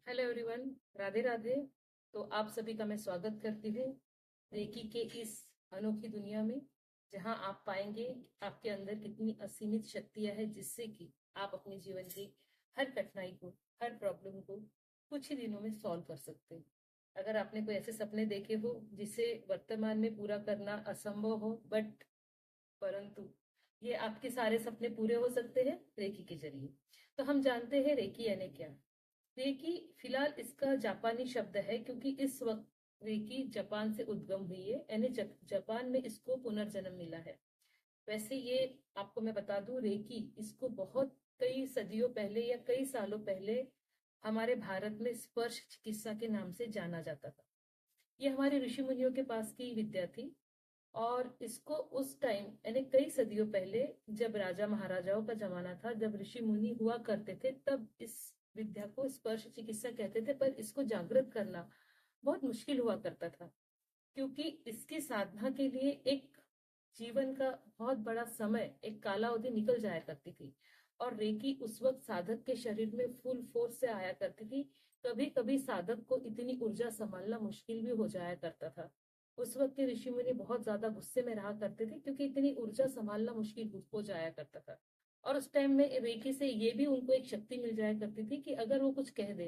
Hello everyone. Radhe Radhe. तो आप सभी का मैं स्वागत करती हूँ रेकी के इस अनोखी दुनिया में, जहाँ आप पाएंगे आपके अंदर कितनी असीमित शक्तियाँ हैं, जिससे कि आप अपने जीवन की हर कठिनाई को, हर प्रॉब्लम को कुछ ही दिनों में सॉल्व कर सकते हैं। अगर आपने कोई ऐसे सपने देखे हो जिसे वर्तमान में पूरा करना असंभव हो, बट परंतु ये आपके सारे सपने पूरे हो सकते हैं रेकी के जरिए। तो हम जानते हैं रेकी यानी क्या। रेकी फिलहाल इसका जापानी शब्द है, क्योंकि इस वक्त रेकी जापान से उद्गम हुई है, यानी जापान में इसको पुनर्जन्म मिला है। वैसे ये आपको मैं बता दूं, रेकी इसको बहुत कई सदियों पहले या कई सालों पहले हमारे भारत में स्पर्श चिकित्सा के नाम से जाना जाता था। ये हमारे ऋषि मुनियों के पास की विद्या थी। और इसको उस टाइम यानी कई सदियों पहले, जब राजा महाराजाओं का जमाना था, जब ऋषि मुनि हुआ करते थे, तब इस विद्या को स्पर्श चिकित्सा कहते थे। पर इसको जागृत करना बहुत मुश्किल हुआ करता था, क्योंकि इसकी साधना के लिए एक जीवन का बहुत बड़ा समय, एक कालावधि निकल जाया करती थी। और रेकी उस वक्त साधक के शरीर में फुल फोर्स से आया करती थी। कभी कभी साधक को इतनी ऊर्जा संभालना मुश्किल भी हो जाया करता था। उस वक्त के ऋषि मुनि बहुत ज्यादा गुस्से में रहा करते थे, क्योंकि इतनी ऊर्जा संभालना मुश्किल हो जाया करता था। और उस टाइम में रेकी से ये भी उनको एक शक्ति मिल जाया करती थी कि अगर वो कुछ कह दे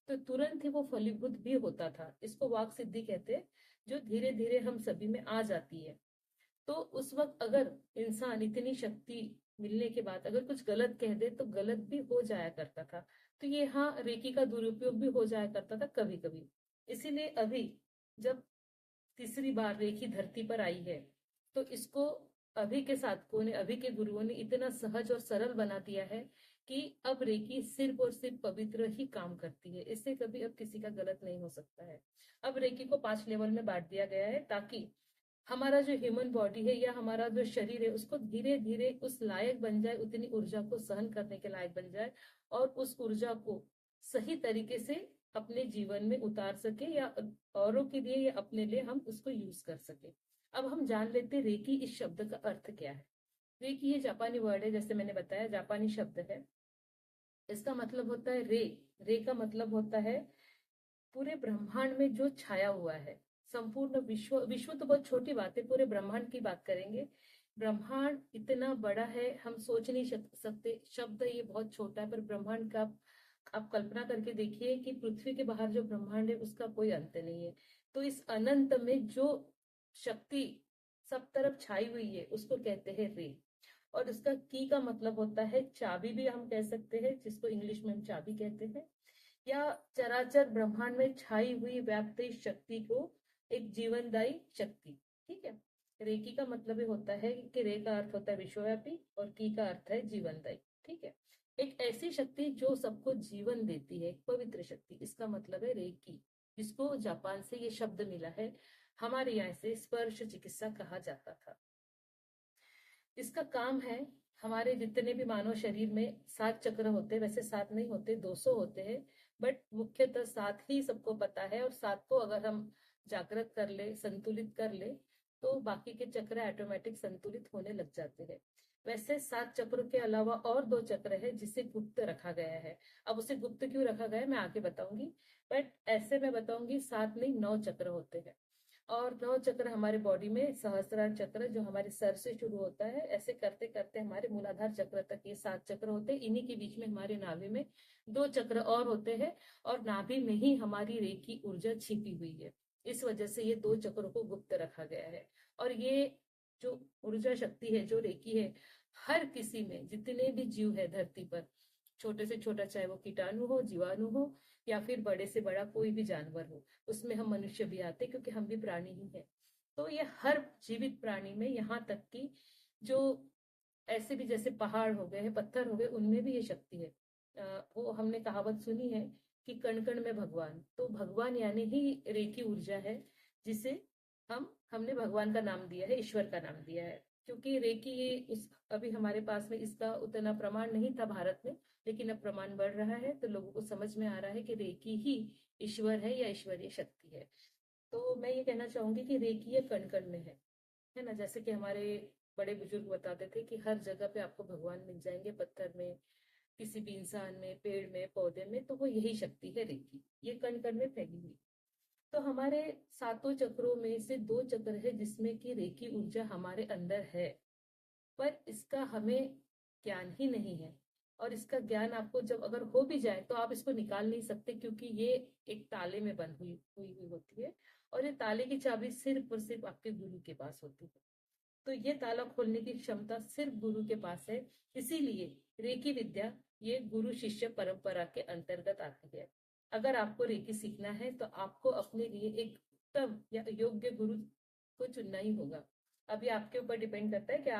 तो तुरंत ही वो फलीभूत भी होता था। इसको वाक सिद्धि कहते हैं, जो धीरे धीरे हम सभी में आ जाती है। तो उस वक्त अगर इंसान इतनी शक्ति मिलने के बाद अगर कुछ गलत कह दे तो गलत भी हो जाया करता था। तो ये, हाँ, रेकी का दुरुपयोग भी हो जाया करता था कभी कभी। इसीलिए अभी जब तीसरी बार रेखी धरती पर आई है, तो इसको अभी के साधकों ने, अभी के गुरुओं ने इतना सहज और सरल बना दिया है कि अब रेखी सिर्फ और सिर्फ पवित्र ही काम करती है। इससे कभी अब किसी का गलत नहीं हो सकता है। अब रेखी को 5 लेवल में बांट दिया गया है, ताकि हमारा जो ह्यूमन बॉडी है या हमारा जो शरीर है, उसको धीरे धीरे उस लायक बन जाए, उतनी ऊर्जा को सहन करने के लायक बन जाए, और उस ऊर्जा को सही तरीके से अपने जीवन में उतार सके, या औरों के लिए या अपने लिए हम उसको यूज कर सके। अब हम जान लेते हैं रेकी इस शब्द का अर्थ क्या है। रेकी ये जापानी वर्ड है, जैसे मैंने बताया, जापानी शब्द है। इसका मतलब होता है रे। रे का मतलब होता है पूरे ब्रह्मांड में जो छाया हुआ है। संपूर्ण विश्व, विश्व तो बहुत छोटी बात है, पूरे ब्रह्मांड की बात करेंगे। ब्रह्मांड इतना बड़ा है, हम सोच नहीं सकते। शब्द ये बहुत छोटा है, पर ब्रह्मांड का आप कल्पना करके देखिए कि पृथ्वी के बाहर जो ब्रह्मांड है उसका कोई अंत नहीं है। तो इस अनंत में जो शक्ति सब तरफ छाई हुई है उसको कहते हैं रे। और इसका की का मतलब होता है चाबी, भी हम कह सकते हैं, जिसको इंग्लिश में हम चाबी कहते हैं। या चराचर ब्रह्मांड में छाई हुई व्याप्त शक्ति को एक जीवनदायी शक्ति। ठीक है। रेकी का मतलब ये होता है कि रे का अर्थ होता है विश्वव्यापी और की का अर्थ है जीवनदायी। ठीक है। एक ऐसी शक्ति जो सबको जीवन देती है, एक पवित्र शक्ति, इसका मतलब है रेकी, जिसको जापान से ये शब्द मिला है। हमारे यहाँ से स्पर्श चिकित्सा कहा जाता था। इसका काम है, हमारे जितने भी मानव शरीर में 7 चक्र होते हैं, वैसे 7 नहीं होते, 200 होते हैं, बट मुख्यतः 7 ही सबको पता है। और 7 को अगर हम जागृत कर ले, संतुलित कर ले, तो बाकी के चक्र ऑटोमेटिक संतुलित होने लग जाते हैं। वैसे 7 चक्रों के अलावा और 2 चक्र है जिसे गुप्त रखा गया है। अब उसे गुप्त क्यों रखा गया है मैं आगे बताऊंगी, बट ऐसे मैं बताऊंगी 7 नहीं 9 चक्र होते हैं। और 9 चक्र हमारे बॉडी में, सहस्त्रार चक्र जो हमारे सर से शुरू होता है, ऐसे करते करते हमारे मूलाधार चक्र तक ये 7 चक्र होते हैं। इन्हीं के बीच में हमारे नाभि में 2 चक्र और होते हैं, और नाभि में ही हमारी रेकी ऊर्जा छिपी हुई है। इस वजह से ये 2 चक्रों को गुप्त रखा गया है। और ये जो ऊर्जा शक्ति है, जो रेकी है, हर किसी में, जितने भी जीव है धरती पर, छोटे से छोटा, चाहे वो कीटाणु हो, जीवाणु हो, या फिर बड़े से बड़ा कोई भी जानवर हो, उसमें हम मनुष्य भी आते, क्योंकि हम भी प्राणी ही हैं। तो ये हर जीवित प्राणी में, यहाँ तक कि जो ऐसे भी जैसे पहाड़ हो गए, पत्थर हो गए, उनमें भी ये शक्ति है। वो हमने कहावत सुनी है कि कण कण में भगवान। तो भगवान यानी ही रेकी ऊर्जा है, जिसे हमने भगवान का नाम दिया है, ईश्वर का नाम दिया है। क्योंकि रेकी ये उस अभी हमारे पास में इसका उतना प्रमाण नहीं था भारत में, लेकिन अब प्रमाण बढ़ रहा है, तो लोगों को समझ में आ रहा है कि रेकी ही ईश्वर है या ईश्वरीय शक्ति है। तो मैं ये कहना चाहूंगी कि रेकी ये कण कण में है ना। जैसे कि हमारे बड़े बुजुर्ग बताते थे कि हर जगह पे आपको भगवान मिल जाएंगे, पत्थर में, किसी भी इंसान में, पेड़ में, पौधे में, तो वो यही शक्ति है रेकी। ये कण कण में फैली हुई। तो हमारे सातों चक्रों में से 2 चक्र है जिसमें कि रेकी ऊर्जा हमारे अंदर है, पर इसका हमें ज्ञान ही नहीं है। और इसका ज्ञान आपको जब अगर हो भी जाए तो आप इसको निकाल नहीं सकते, क्योंकि ये एक ताले में बंद हुई होती है। और ये ताले की चाबी सिर्फ और सिर्फ आपके गुरु के पास होती है। तो ये ताला खोलने की क्षमता सिर्फ गुरु के पास है। इसीलिए रेकी विद्या ये गुरु शिष्य परंपरा के अंतर्गत आती है। अगर आपको रेकी सीखना है तो आपको अपने लिए एक उत्तम या योग्य गुरु को चुनना ही होगा। अभी आपके ऊपर डिपेंड करता है कि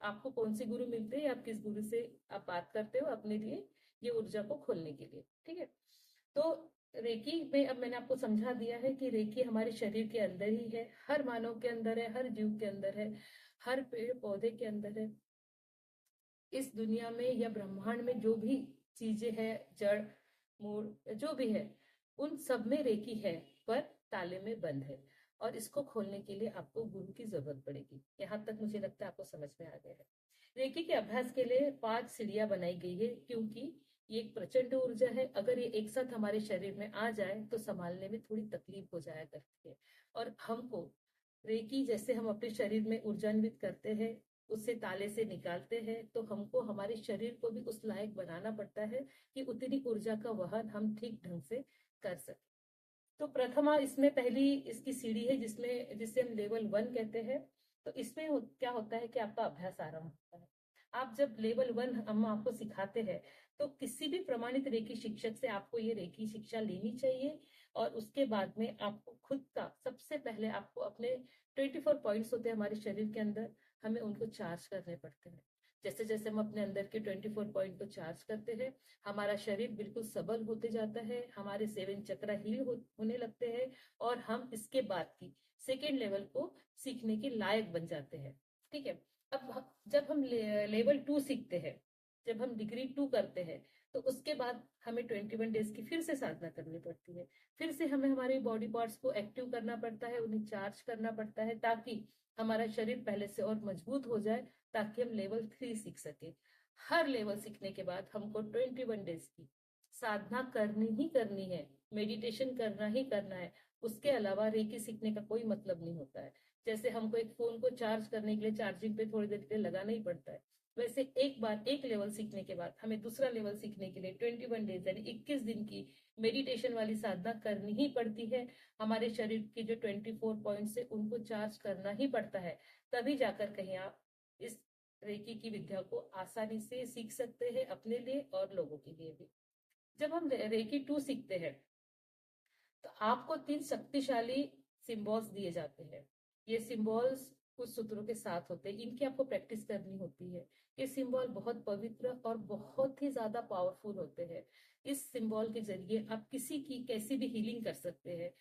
आपको कौन से गुरु मिलते हैं, आप किस गुरु से आप बात करते हो अपने लिए ये ऊर्जा को खोलने के लिए। ठीक है। तो रेकी में अब मैंने आपको समझा दिया है कि रेकी हमारे शरीर के अंदर ही है, हर मानव के अंदर है, हर जीव के अंदर है, हर पेड़ पौधे के अंदर है। इस दुनिया में या ब्रह्मांड में जो भी चीजें है, जड़ मूल जो भी है, उन सब में रेकी है, पर ताले में बंद है। और इसको खोलने के लिए आपको गुरु की जरूरत पड़ेगी। यहाँ तक मुझे लगता है आपको समझ में आ गया है। रेकी के अभ्यास के लिए 5 सीढ़ियां बनाई गई है, क्योंकि ये एक प्रचंड ऊर्जा है। अगर ये एक साथ हमारे शरीर में आ जाए तो संभालने में थोड़ी तकलीफ हो जाया करती है। और हमको रेकी जैसे हम अपने शरीर में ऊर्जान्वित करते हैं, उससे ताले से निकालते हैं, तो हमको हमारे शरीर को भी उस लायक बनाना पड़ता है कि उतनी ऊर्जा का वहन हम ठीक ढंग से कर सके। तो प्रथमा इसमें पहली इसकी सीढ़ी है, जिसे हम लेवल 1 कहते हैं। तो इसमें क्या होता है कि आपका अभ्यास आरंभ होता है। आप जब लेवल 1 हम आपको सिखाते हैं, तो किसी भी प्रमाणित रेकी शिक्षक से आपको ये रेकी शिक्षा लेनी चाहिए। और उसके बाद में आपको खुद का सबसे पहले आपको अपने 24 पॉइंट्स होते हैं हमारे शरीर के अंदर, हमें उनको चार्ज करने पड़ते हैं। जैसे जैसे हम अपने अंदर के 24 पॉइंट को चार्ज करते हैं, हमारा शरीर बिल्कुल सबल होते जाता है, हमारे 7 चक्र होने लगते हैं, और हम इसके बाद की सेकेंड लेवल को सीखने के लायक बन जाते हैं। ठीक है। अब जब हम लेवल 2 सीखते हैं, जब हम डिग्री 2 करते हैं, तो उसके बाद हमें 21 डेज की फिर से साधना करनी पड़ती है। फिर से हमें हमारे बॉडी पार्ट्स को एक्टिव करना पड़ता है, उन्हें चार्ज करना पड़ता है, ताकि हमारा शरीर पहले से और मजबूत हो जाए, ताकि हम लेवल 3 सीख सके। हर लेवल सीखने के बाद हमको 21 डेज की साधना करनी ही करनी है, मेडिटेशन करना ही करना है। उसके अलावा रेकी सीखने का कोई मतलब नहीं होता है। जैसे हमको एक फोन को चार्ज करने के लिए चार्जिंग पे थोड़ी देर के लिए लगाना ही पड़ता है, वैसे एक बार एक लेवल सीखने के बाद हमें दूसरा लेवल सीखने के लिए 21 डेज यानी 21 दिन की मेडिटेशन वाली साधना करनी ही पड़ती है। हमारे शरीर के जो 24 पॉइंट्स है उनको चार्ज करना ही पड़ता है, तभी जाकर कहीं आप इस रेकी की विद्या को आसानी से सीख सकते हैं, अपने लिए और लोगों के लिए भी। जब हम रेकी 2 सीखते हैं, तो आपको 3 शक्तिशाली सिंबल्स दिए जाते हैं। ये सिंबल्स कुछ सूत्रों के साथ होते हैं, इनकी आपको प्रैक्टिस करनी होती है। ये सिंबल बहुत पवित्र और बहुत ही ज्यादा पावरफुल होते हैं। इस सिंबल के जरिए आप किसी की कैसी भी हीलिंग कर सकते हैं।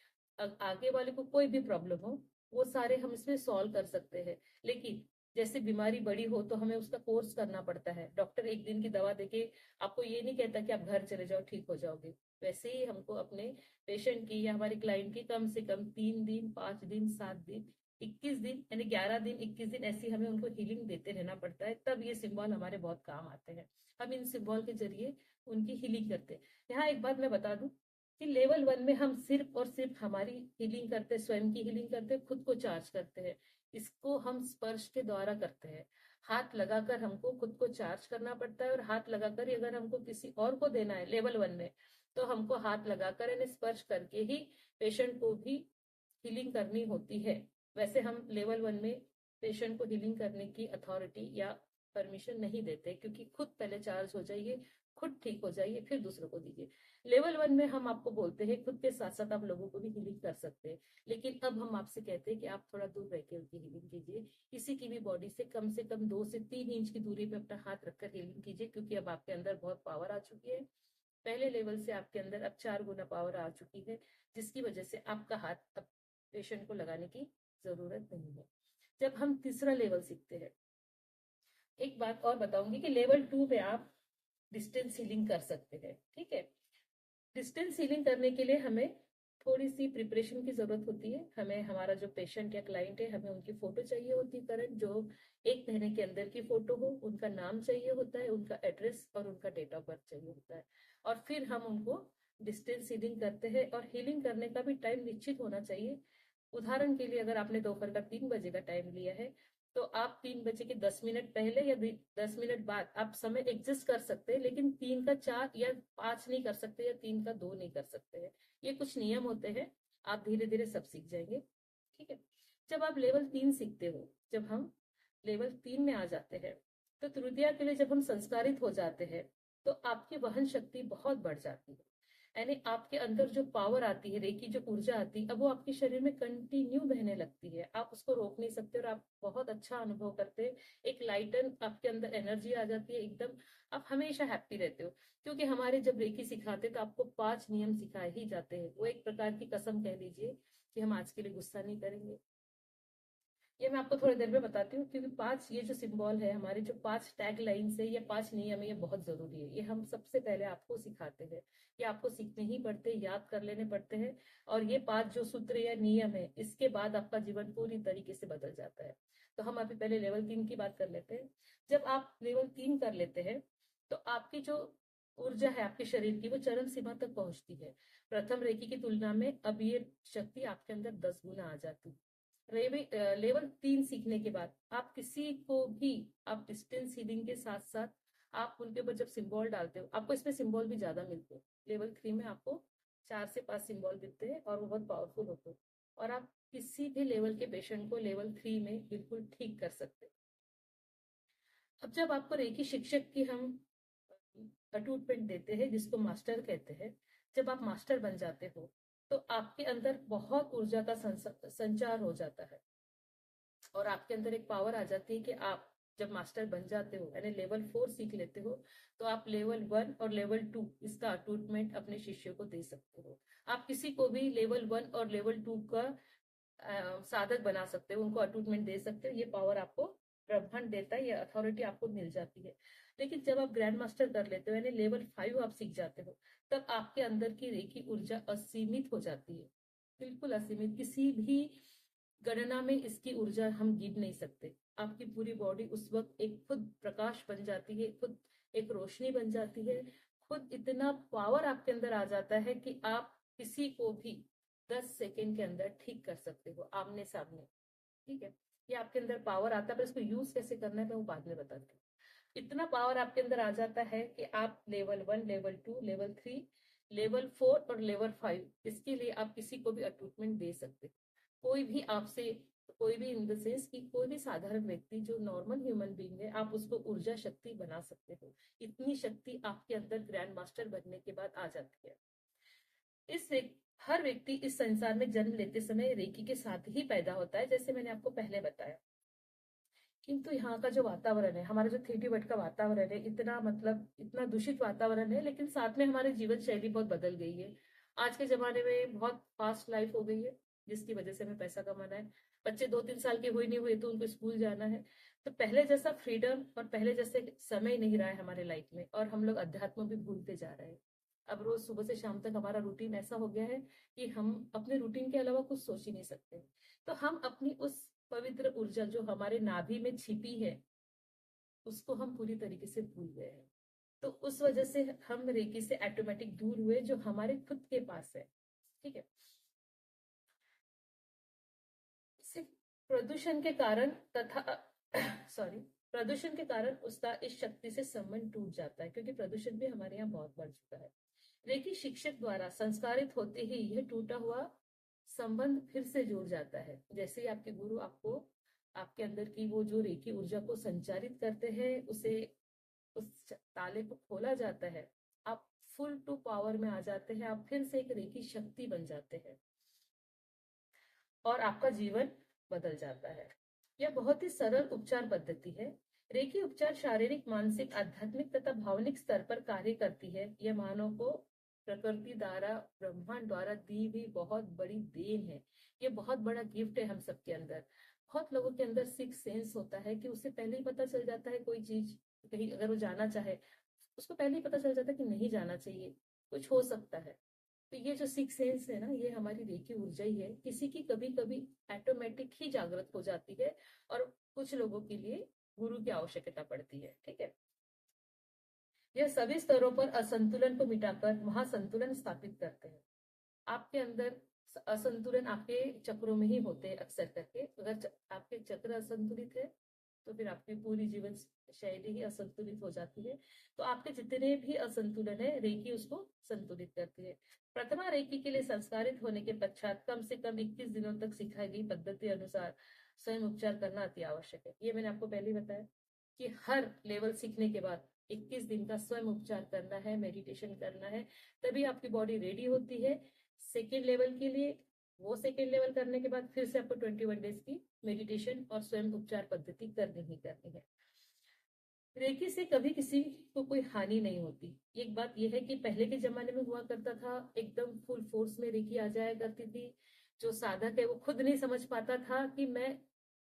आगे वाले को कोई भी प्रॉब्लम हो, वो सारे हम इसमें सॉल्व कर सकते हैं। लेकिन जैसे बीमारी बड़ी हो तो हमें उसका कोर्स करना पड़ता है। डॉक्टर एक दिन की दवा देके आपको ये नहीं कहता कि आप घर चले जाओ ठीक हो जाओगे। वैसे ही हमको अपने पेशेंट की या हमारे क्लाइंट की कम से कम 3 दिन, 5 दिन, 7 दिन, 21 दिन यानी 11 दिन, 21 दिन ऐसी हमें उनको हीलिंग देते रहना पड़ता है। तब ये सिंबल हमारे बहुत काम आते हैं। हम इन सिंबल के जरिए उनकी हीलिंग करते हैं। यहाँ एक बात मैं बता दूं कि लेवल 1 में हम सिर्फ और सिर्फ हमारी हीलिंग करते हैं, स्वयं की हीलिंग करते हैं, खुद को चार्ज करते हैं। इसको हम स्पर्श के द्वारा करते हैं। हाथ लगाकर हमको खुद को चार्ज करना पड़ता है, और हाथ लगाकर अगर हमको किसी और को देना है लेवल 1 में, तो हमको हाथ लगाकर यानी स्पर्श करके ही पेशेंट को भी हीलिंग करनी होती है। वैसे हम लेवल 1 में पेशेंट को हीलिंग करने की अथॉरिटी या परमिशन नहीं देते, क्योंकि खुद पहले चार्ज हो जाइए, खुद ठीक हो जाइए, फिर दूसरों को दीजिए। लेवल 1 में हम आपको बोलते हैं खुद के साथ साथ आप लोगों को भी हीलिंग कर सकते हैं। लेकिन अब हम आपसे कहते हैं कि आप थोड़ा दूर रह के उनकी हीलिंग कीजिए। किसी की भी बॉडी से कम 2 से 3 इंच की दूरी पे अपना हाथ रखकर हीलिंग कीजिए, क्योंकि अब आपके अंदर बहुत पावर आ चुकी है। पहले लेवल से आपके अंदर अब 4 गुना पावर आ चुकी है, जिसकी वजह से आपका हाथ अब पेशेंट को लगाने की जरूरत नहीं है। जब हम तीसरा लेवल सीखते हैं, एक बात और बताऊंगी कि लेवल 2 में आप डिस्टेंस हीलिंग कर सकते हैं। ठीक है। डिस्टेंस हीलिंग करने के लिए हमें थोड़ी सी प्रिपरेशन की जरूरत होती है। हमें हमारा जो पेशेंट या क्लाइंट है, हमें उनकी फोटो चाहिए होती है करंट, जो 1 महीने के अंदर की फोटो हो, उनका नाम चाहिए होता है, उनका एड्रेस और उनका डेट ऑफ बर्थ चाहिए होता है। और फिर हम उनको डिस्टेंस हीलिंग करते हैं, और हीलिंग करने का भी टाइम निश्चित होना चाहिए। उदाहरण के लिए अगर आपने दोपहर का 3 बजे का टाइम लिया है, तो आप 3 बजे के 10 मिनट पहले या 10 मिनट बाद आप समय एडजस्ट कर सकते हैं, लेकिन 3 का 4 या 5 नहीं कर सकते, या 3 का 2 नहीं कर सकते हैं। ये कुछ नियम होते हैं, आप धीरे धीरे सब सीख जाएंगे। ठीक है। जब आप लेवल 3 सीखते हो, जब हम लेवल 3 में आ जाते हैं, तो तृतीया के लिए जब हम संस्कारित हो जाते हैं, तो आपकी वहन शक्ति बहुत बढ़ जाती है। यानी आपके अंदर जो पावर आती है, रेकी जो ऊर्जा आती है, अब वो आपके शरीर में कंटिन्यू बहने लगती है, आप उसको रोक नहीं सकते, और आप बहुत अच्छा अनुभव करते हैं। एक लाइटन आपके अंदर एनर्जी आ जाती है एकदम, आप हमेशा हैप्पी रहते हो। क्योंकि हमारे जब रेकी सिखाते तो आपको 5 नियम सिखाए ही जाते हैं। वो एक प्रकार की कसम कह लीजिए कि हम आज के लिए गुस्सा नहीं करेंगे। ये मैं आपको थोड़ी देर में बताती हूँ, क्योंकि 5 ये जो सिंबल है, हमारे जो 5 टैग लाइन्स है, ये 5 नियम है, ये बहुत जरूरी है। ये हम सबसे पहले आपको सिखाते हैं, ये आपको सीखने ही पड़ते हैं, याद कर लेने पड़ते हैं। और ये 5 जो सूत्र या नियम है, इसके बाद आपका जीवन पूरी तरीके से बदल जाता है। तो हम अभी पहले लेवल 3 की बात कर लेते हैं। जब आप लेवल 3 कर लेते हैं, तो आपकी जो ऊर्जा है आपके शरीर की, वो चरम सीमा तक पहुंचती है। प्रथम रेखी की तुलना में अब ये शक्ति आपके अंदर 10 गुना आ जाती है। लेवल 3 सीखने के बाद आप किसी को भी, आप डिस्टेंस हीलिंग के साथ साथ आप उनके ऊपर जब सिंबल डालते हो, आपको इसमें सिंबल भी ज्यादा मिलते हैं। लेवल 3 में आपको 4 से 5 सिंबल मिलते हैं, और वो बहुत पावरफुल होते हैं। और आप किसी भी लेवल के पेशेंट को लेवल 3 में बिल्कुल ठीक कर सकते हैं। अब जब आपको रेकी शिक्षक की हम अटूटमेंट देते हैं, जिसको मास्टर कहते हैं, जब आप मास्टर बन जाते हो, तो आपके अंदर बहुत ऊर्जा का संचार हो जाता है, और आपके अंदर एक पावर आ जाती है कि आप जब मास्टर बन जाते हो, यानी लेवल 4 सीख लेते हो, तो आप लेवल 1 और लेवल 2 इसका अटूटमेंट अपने शिष्यों को दे सकते हो। आप किसी को भी लेवल 1 और लेवल 2 का साधक बना सकते हो, उनको अटूटमेंट दे सकते हो। ये पावर आपको ब्रह्मांड देता है, ये अथॉरिटी आपको मिल जाती है। लेकिन जब आप ग्रैंड मास्टर कर लेते हो, यानी लेवल 5 आप सीख जाते हो, तब आपके अंदर की रेकी ऊर्जा असीमित हो जाती है, बिल्कुल असीमित। किसी भी गणना में इसकी ऊर्जा हम गिन नहीं सकते। आपकी पूरी बॉडी उस वक्त एक खुद प्रकाश बन जाती है, खुद एक रोशनी बन जाती है, खुद इतना पावर आपके अंदर आ जाता है कि आप किसी को भी 10 सेकेंड के अंदर ठीक कर सकते हो, आमने सामने। ठीक है। ये आपके अंदर पावर आता है, पर इसको यूज कैसे करना है मैं वो बाद में बताती हूँ। इतना पावर आपके अंदर आ जाता है कि आप लेवल 1, लेवल 2, लेवल 3, लेवल 4 और लेवल 5 इसके लिए आप किसी को भी अटूटमेंट दे सकते हो। कोई भी आपसे, कोई भी इन द सेंस कि कोई भी साधारण व्यक्ति जो नॉर्मल ह्यूमन बीइंग है, आप उसको ऊर्जा शक्ति बना सकते हो। इतनी शक्ति आपके अंदर ग्रैंड मास्टर बनने के बाद आ जाती है। हर व्यक्ति इस संसार में जन्म लेते समय रेकी के साथ ही पैदा होता है, जैसे मैंने आपको पहले बताया। किंतु यहाँ का जो वातावरण है, हमारा जो 3D का वातावरण है, इतना मतलब इतना दूषित वातावरण है, लेकिन साथ में हमारी जीवन शैली बहुत बदल गई है। आज के जमाने में बहुत फास्ट लाइफ हो गई है, जिसकी वजह से हमें पैसा कमाना है। बच्चे 2-3 साल के हुए नहीं हुए तो उनको स्कूल जाना है। तो पहले जैसा फ्रीडम और पहले जैसे समय नहीं रहा है हमारे लाइफ में, और हम लोग अध्यात्म भी भूलते जा रहे हैं। अब रोज सुबह से शाम तक हमारा रूटीन ऐसा हो गया है कि हम अपने रूटीन के अलावा कुछ सोच ही नहीं सकते। तो हम अपनी उस पवित्र ऊर्जा जो हमारे नाभि में छिपी है, उसको हम पूरी तरीके से भूल गए हैं। तो उस वजह से हम रेकी से ऑटोमेटिक दूर हुए, जो हमारे खुद के पास है। ठीक है। सिर्फ प्रदूषण के कारण तथा सॉरी, प्रदूषण के कारण उसका इस शक्ति से संबंध टूट जाता है, क्योंकि प्रदूषण भी हमारे यहाँ बहुत बढ़ चुका है। रेकी शिक्षक द्वारा संस्कारित होते ही यह टूटा हुआ संबंध फिर से जुड़ जाता है। जैसे ही आपके गुरु आपको आपके अंदर की वो जो रेकी ऊर्जा को संचारित करते हैं, उसे उस ताले को खोला जाता है, आप फुल टू पावर में आ जाते हैं, आप फिर से एक रेकी शक्ति बन जाते हैं, और आपका जीवन बदल जाता है। यह बहुत ही सरल उपचार पद्धति है। रेकी उपचार शारीरिक, मानसिक, आध्यात्मिक तथा भावनिक स्तर पर कार्य करती है। यह मानव को प्रकृति द्वारा, ब्रह्मांड द्वारा दी हुई बहुत बड़ी देन है। ये बहुत बड़ा गिफ्ट है हम सबके अंदर। बहुत लोगों के अंदर सिक्स सेंस होता है कि उसे पहले ही पता चल जाता है कोई चीज, कहीं अगर वो जाना चाहे, उसको पहले ही पता चल जाता है कि नहीं जाना चाहिए, कुछ हो सकता है। तो ये जो सिक्स सेंस है ना, ये हमारी रेकी ऊर्जा ही है। किसी की कभी कभी ऑटोमेटिक ही जागृत हो जाती है, और कुछ लोगों के लिए गुरु की आवश्यकता पड़ती है। ठीक है। यह सभी स्तरों पर असंतुलन को मिटाकर वहां संतुलन स्थापित करते हैं। आपके अंदर असंतुलन आपके चक्रों में ही होते हैं अक्सर करके। अगर आपके चक्र असंतुलित है तो फिर आपकी पूरी जीवन शैली ही असंतुलित हो जाती है। तो आपके जितने भी असंतुलन है, रेकी उसको संतुलित करती है। प्रथमा रेकी के लिए संस्कारित होने के पश्चात कम से कम 21 दिनों तक सिखाई गई पद्धति अनुसार स्वयं उपचार करना अति आवश्यक है। ये मैंने आपको पहले ही बताया कि हर लेवल सीखने के बाद 21 दिन का स्वयं उपचार करना है, मेडिटेशन करना है, तभी आपकी बॉडी रेडी होती है सेकेंड लेवल के लिए। वो सेकेंड लेवल करने के बाद फिर से आपको 21 डेज की मेडिटेशन और स्वयं उपचार पद्धति करनी ही करनी है। रेकी से कभी किसी को कोई हानि नहीं होती। एक बात यह है कि पहले के जमाने में हुआ करता था, एकदम फुल फोर्स में रेकी आ जाया करती थी। जो साधक है वो खुद नहीं समझ पाता था कि मैं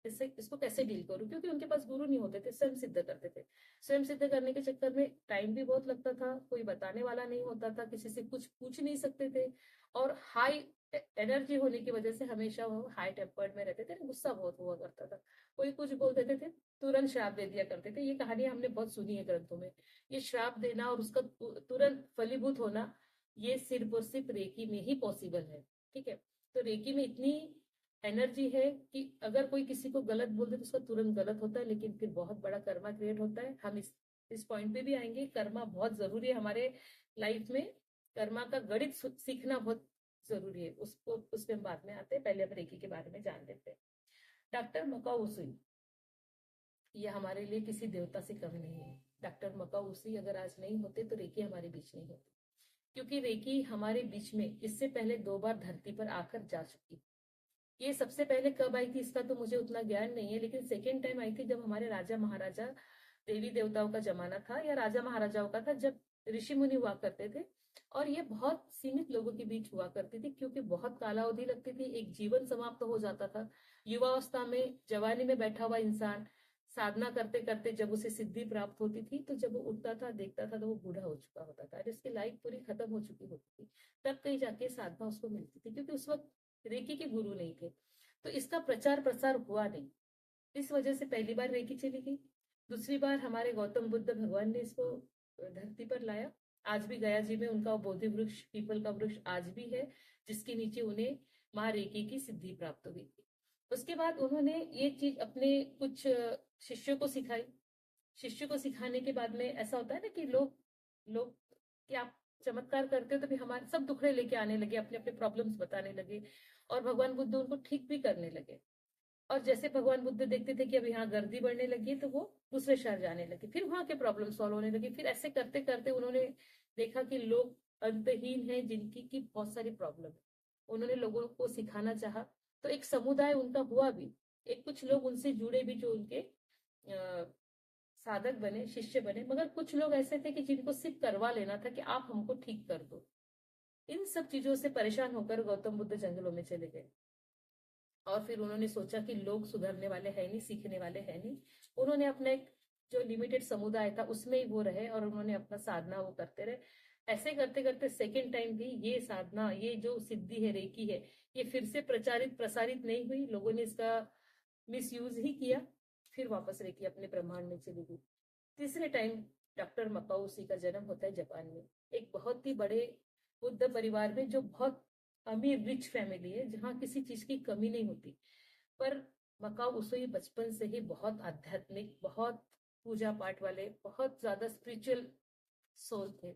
इसको कैसे डील करूं, क्योंकि उनके पास गुरु नहीं होते थे, स्वयं सिद्ध करते थे। स्वयं सिद्ध करने के चक्कर में टाइम भी बहुत लगता था, कोई बताने वाला नहीं होता था, किसी से कुछ पूछ नहीं सकते थे, और हाई एनर्जी होने की वजह से हमेशा वो हाई टेम्पर्ड में रहते थे, गुस्सा बहुत हुआ करता था। कोई कुछ बोल देते थे, तुरंत श्राप दे दिया करते थे। ये कहानी हमने बहुत सुनी है ग्रंथों में। ये श्राप देना और उसका तुरंत फलीभूत होना, ये सिर्फ और सिर्फ रेकी में ही पॉसिबल है। ठीक है। तो रेकी में इतनी एनर्जी है कि अगर कोई किसी को गलत बोल दे तो उसका तुरंत गलत होता है, लेकिन फिर बहुत बड़ा कर्मा क्रिएट होता है। हम इस पॉइंट पे भी आएंगे। कर्मा बहुत जरूरी है हमारे लाइफ में। कर्मा का गणित सीखना बहुत जरूरी है, उसको उसमें हम बाद में आते हैं। पहले हम रेकी के बारे में जान लेते हैं। डॉक्टर मकाउसी, ये हमारे लिए किसी देवता से कम नहीं है। डॉक्टर मकाउसी अगर आज नहीं होते तो रेकी हमारे बीच नहीं होती, क्योंकि रेकी हमारे बीच में इससे पहले 2 बार धरती पर आकर जा चुकी। ये सबसे पहले कब आई थी इसका तो मुझे उतना ज्ञान नहीं है, लेकिन सेकेंड टाइम आई थी जब हमारे राजा महाराजा, देवी देवताओं का जमाना था, या राजा महाराजाओं का था, जब ऋषि मुनि हुआ करते थे। और ये बहुत सीमित लोगों के बीच हुआ करती थी, क्योंकि बहुत कालावधि लगती थी, एक जीवन समाप्त हो जाता था। युवावस्था में, जवानी में बैठा हुआ इंसान साधना करते करते जब उसे सिद्धि प्राप्त होती थी, तो जब वो उठता था देखता था तो वो बूढ़ा हो चुका होता था, जिसकी लाइफ पूरी खत्म हो चुकी होती थी। तब कहीं जाके साधना उसको मिलती थी, क्योंकि उस वक्त रेकी के गुरु नहीं थे, तो इसका प्रचार प्रसार हुआ नहीं। इस वजह से पहली बार रेकी चली गई। दूसरी बार हमारे गौतम बुद्ध भगवान ने इसको धरती पर लाया। आज भी गया जी में उनका बोधि वृक्ष, पीपल का वृक्ष आज भी है, जिसके नीचे उन्हें माँ रेकी की सिद्धि प्राप्त हुई थी। उसके बाद उन्होंने ये चीज अपने कुछ शिष्यों को सिखाई। शिष्य को सिखाने के बाद में ऐसा होता है ना कि लोग लोग कि आप चमत्कार करते हो तो भी हमारे सब दुखड़े लेके आने लगे, अपने अपने प्रॉब्लम्स बताने लगे, और भगवान बुद्ध उनको ठीक भी करने लगे। और जैसे भगवान बुद्ध देखते थे कि अब यहाँ गर्दी बढ़ने लगी, तो वो दूसरे शहर जाने लगे, फिर वहां के प्रॉब्लम सॉल्व होने लगे। फिर ऐसे करते करते उन्होंने देखा कि लोग अंतहीन हैं, जिनकी की बहुत सारी प्रॉब्लम है। उन्होंने लोगों को सिखाना चाहा, तो एक समुदाय उनका हुआ भी। एक कुछ लोग उनसे जुड़े भी, जो उनके साधक बने, शिष्य बने। मगर कुछ लोग ऐसे थे कि जिनको सिर्फ करवा लेना था कि आप हमको ठीक कर दो। इन सब चीजों से परेशान होकर गौतम बुद्ध जंगलों में चले गए, और फिर उन्होंने सोचा कि लोग सुधरने वाले हैं नहीं, सीखने वाले हैं नहीं। उन्होंने अपना एक जो लिमिटेड समुदाय था उसमें ही वो रहे, और उन्होंने अपना साधना वो करते रहे। ऐसे करते करते सेकेंड टाइम भी ये साधना, ये जो सिद्धि है, रेकी है, ये फिर से प्रचारित प्रसारित नहीं हुई। लोगों ने इसका मिस यूज ही किया। फिर वापस रेकी अपने ब्रह्मांड में चली गई। तीसरे टाइम डॉक्टर मकाउसी का जन्म होता है जापान में, एक बहुत ही बड़े बुद्ध परिवार में, जो बहुत अमीर रिच फैमिली है, जहाँ किसी चीज की कमी नहीं होती। पर मकाउसी बचपन से ही बहुत आध्यात्मिक, बहुत पूजा पाठ वाले, बहुत ज्यादा स्पिरिचुअल सोल थे।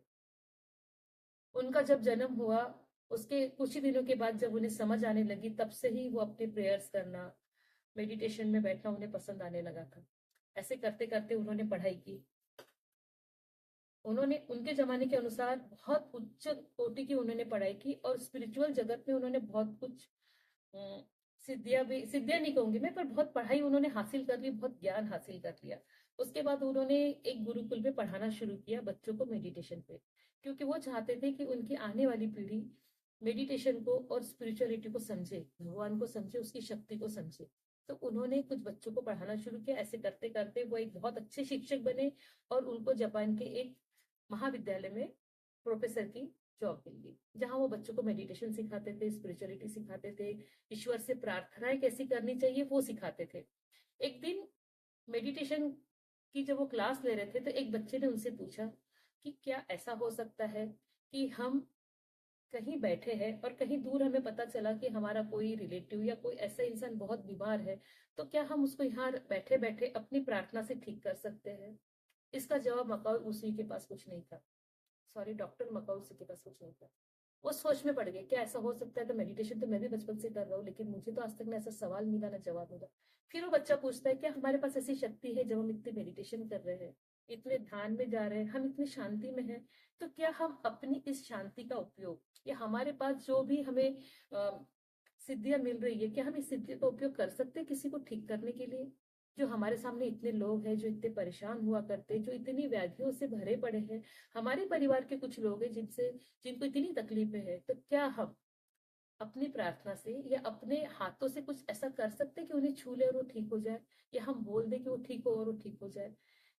उनका जब जन्म हुआ, उसके कुछ ही दिनों के बाद जब उन्हें समझ आने लगी, तब से ही वो अपने प्रेयर्स करना, मेडिटेशन में बैठना उन्हें पसंद आने लगा था। ऐसे करते करते उन्होंने पढ़ाई की। उन्होंने उनके जमाने के अनुसार बहुत उच्च कोटि की उन्होंने पढ़ाई की, और स्पिरिचुअल जगत में उन्होंने बहुत कुछ सिद्धियां भी, सिद्धियां नहीं कहूंगी मैं, पर बहुत पढ़ाई उन्होंने हासिल कर ली, बहुत ज्ञान हासिल कर लिया। उसके बाद उन्होंने एक गुरुकुल में पढ़ाना शुरू किया बच्चों को मेडिटेशन पे, क्योंकि वो चाहते थे कि उनकी आने वाली पीढ़ी मेडिटेशन को और स्पिरिचुअलिटी को समझे, भगवान को समझे, उसकी शक्ति को समझे। तो उन्होंने कुछ बच्चों को पढ़ाना शुरू किया। ऐसे करते करते वो एक बहुत अच्छे शिक्षक बने, और उनको जापान के एक महाविद्यालय में प्रोफेसर की जॉब मिल गई, जहाँ वो बच्चों को मेडिटेशन सिखाते थे, स्पिरिचुअलिटी सिखाते थे, ईश्वर से प्रार्थनाएं कैसी करनी चाहिए वो सिखाते थे। एक दिन मेडिटेशन की जब वो क्लास ले रहे थे तो एक बच्चे ने उनसे पूछा कि क्या ऐसा हो सकता है कि हम कहीं बैठे हैं और कहीं दूर हमें पता चला कि हमारा कोई रिलेटिव या कोई ऐसा इंसान बहुत बीमार है, तो क्या हम उसको यहाँ बैठे बैठे अपनी प्रार्थना से ठीक कर सकते हैं? इसका जवाब मकाऊ उसी के पास कुछ नहीं था। सॉरी, डॉक्टर मकाऊ उसी के पास कुछ नहीं था। वो सोच में पड़ गए, क्या ऐसा हो सकता है? तो मेडिटेशन तो मैं भी बचपन से कर रहा हूँ, लेकिन मुझे तो आज तक ना ऐसा सवाल मिला ना जवाब मिला। फिर वो बच्चा पूछता है, क्या हमारे पास ऐसी शक्ति है जब हम इतने मेडिटेशन कर रहे हैं, इतने ध्यान में जा रहे हैं, हम इतनी शांति में हैं, तो क्या हम अपनी इस शांति का उपयोग या हमारे पास जो भी हमें सिद्धियां मिल रही है, क्या हम इस सिद्धि का उपयोग कर सकते हैं किसी को ठीक करने के लिए? जो हमारे सामने इतने लोग हैं जो इतने परेशान हुआ करते, जो इतनी व्याधियों से भरे पड़े हैं, हमारे परिवार के कुछ लोग हैं जिनको इतनी तकलीफें हैं, तो क्या हम अपनी प्रार्थना से या अपने हाथों से कुछ ऐसा कर सकते हैं कि उन्हें छू ले और वो ठीक हो जाए, या हम बोल दें कि वो ठीक हो और वो ठीक हो जाए?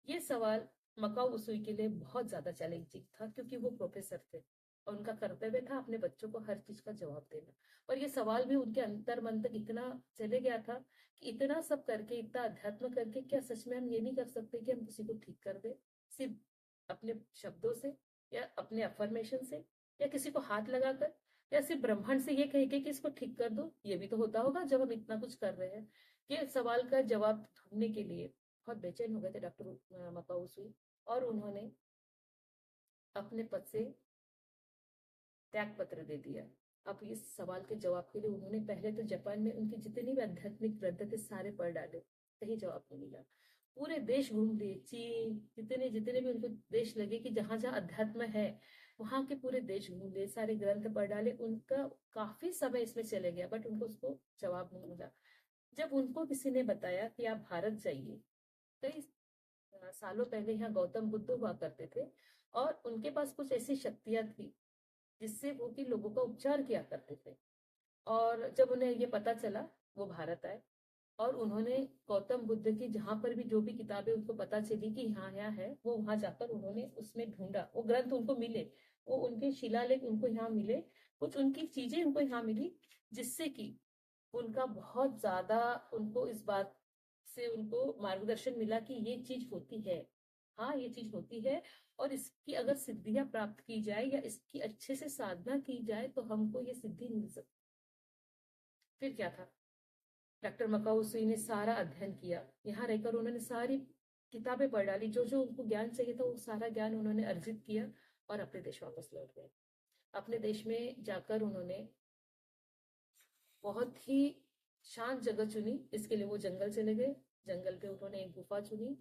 ये सवाल मकाऊ उसुई के लिए बहुत ज्यादा चैलेंजिंग था, क्योंकि वो प्रोफेसर थे और उनका कर्तव्य था अपने बच्चों को हर चीज का जवाब देना। और ये सवाल भी उनके अंतर मन तक इतना चले गया था कि इतना सब करके, इतना अध्यात्म करके, क्या सच में हम ये नहीं कर सकते कि हम किसी को ठीक कर दे, सिर्फ अपने शब्दों से या अपने अफर्मेशन से, या किसी को हाथ लगाकर, या सिर्फ ब्रह्मांड से ये कह के कि इसको ठीक कर दो? ये भी तो होता होगा जब हम इतना कुछ कर रहे हैं। ये सवाल का जवाब ढूंढने के लिए बहुत बेचैन हो गए थे डॉक्टर मकाउसुई, और उन्होंने अपने पद से त्याग पत्र दे दिया। अब इस सवाल के जवाब के लिए उन्होंने पहले तो जापान में उनके जितने भी आध्यात्मिक ग्रंथ थे सारे पढ़ डाले, कहीं जवाब नहीं मिला। पूरे देश घूम लिए, चीन, जितने जितने भी उनको देश लगे कि जहां जहां अध्यात्म है, वहां के पूरे देश घूम लिए, सारे ग्रंथ पढ़ डाले, उनका काफी समय इसमें चले गया, बट उनको उसको जवाब नहीं मिला। जब उनको किसी ने बताया कि आप भारत जाइए, कई सालों पहले यहाँ गौतम बुद्ध हुआ करते थे और उनके पास कुछ ऐसी शक्तियां थी जिससे वो कि लोगों का उपचार किया करते थे। और जब उन्हें ये पता चला, वो भारत आए और उन्होंने गौतम बुद्ध की जहां पर भी जो भी किताबें उनको पता चली कि यहाँ यहाँ है, वो वहां जाकर उन्होंने उसमें ढूंढा, वो ग्रंथ उनको मिले, वो उनके शिलालेख उनको यहाँ मिले, कुछ उनकी चीजें उनको यहाँ मिली, जिससे कि उनका बहुत ज्यादा, उनको इस बात से उनको मार्गदर्शन मिला कि ये चीज होती है, हाँ ये चीज होती है, और इसकी अगर सिद्धियां प्राप्त की जाए या इसकी अच्छे से साधना की जाए तो हमको ये सिद्धि मिल सकती। फिर क्या था, डॉक्टर मकाउसुई ने सारा अध्ययन किया, यहाँ रहकर उन्होंने सारी किताबें पढ़ डाली, जो जो उनको ज्ञान चाहिए था वो सारा ज्ञान उन्होंने अर्जित किया और अपने देश वापस लौट गए। अपने देश में जाकर उन्होंने बहुत ही शांत जगह चुनी, इसके लिए वो जंगल चले गए। जंगल पे उन्होंने एक गुफा चुनी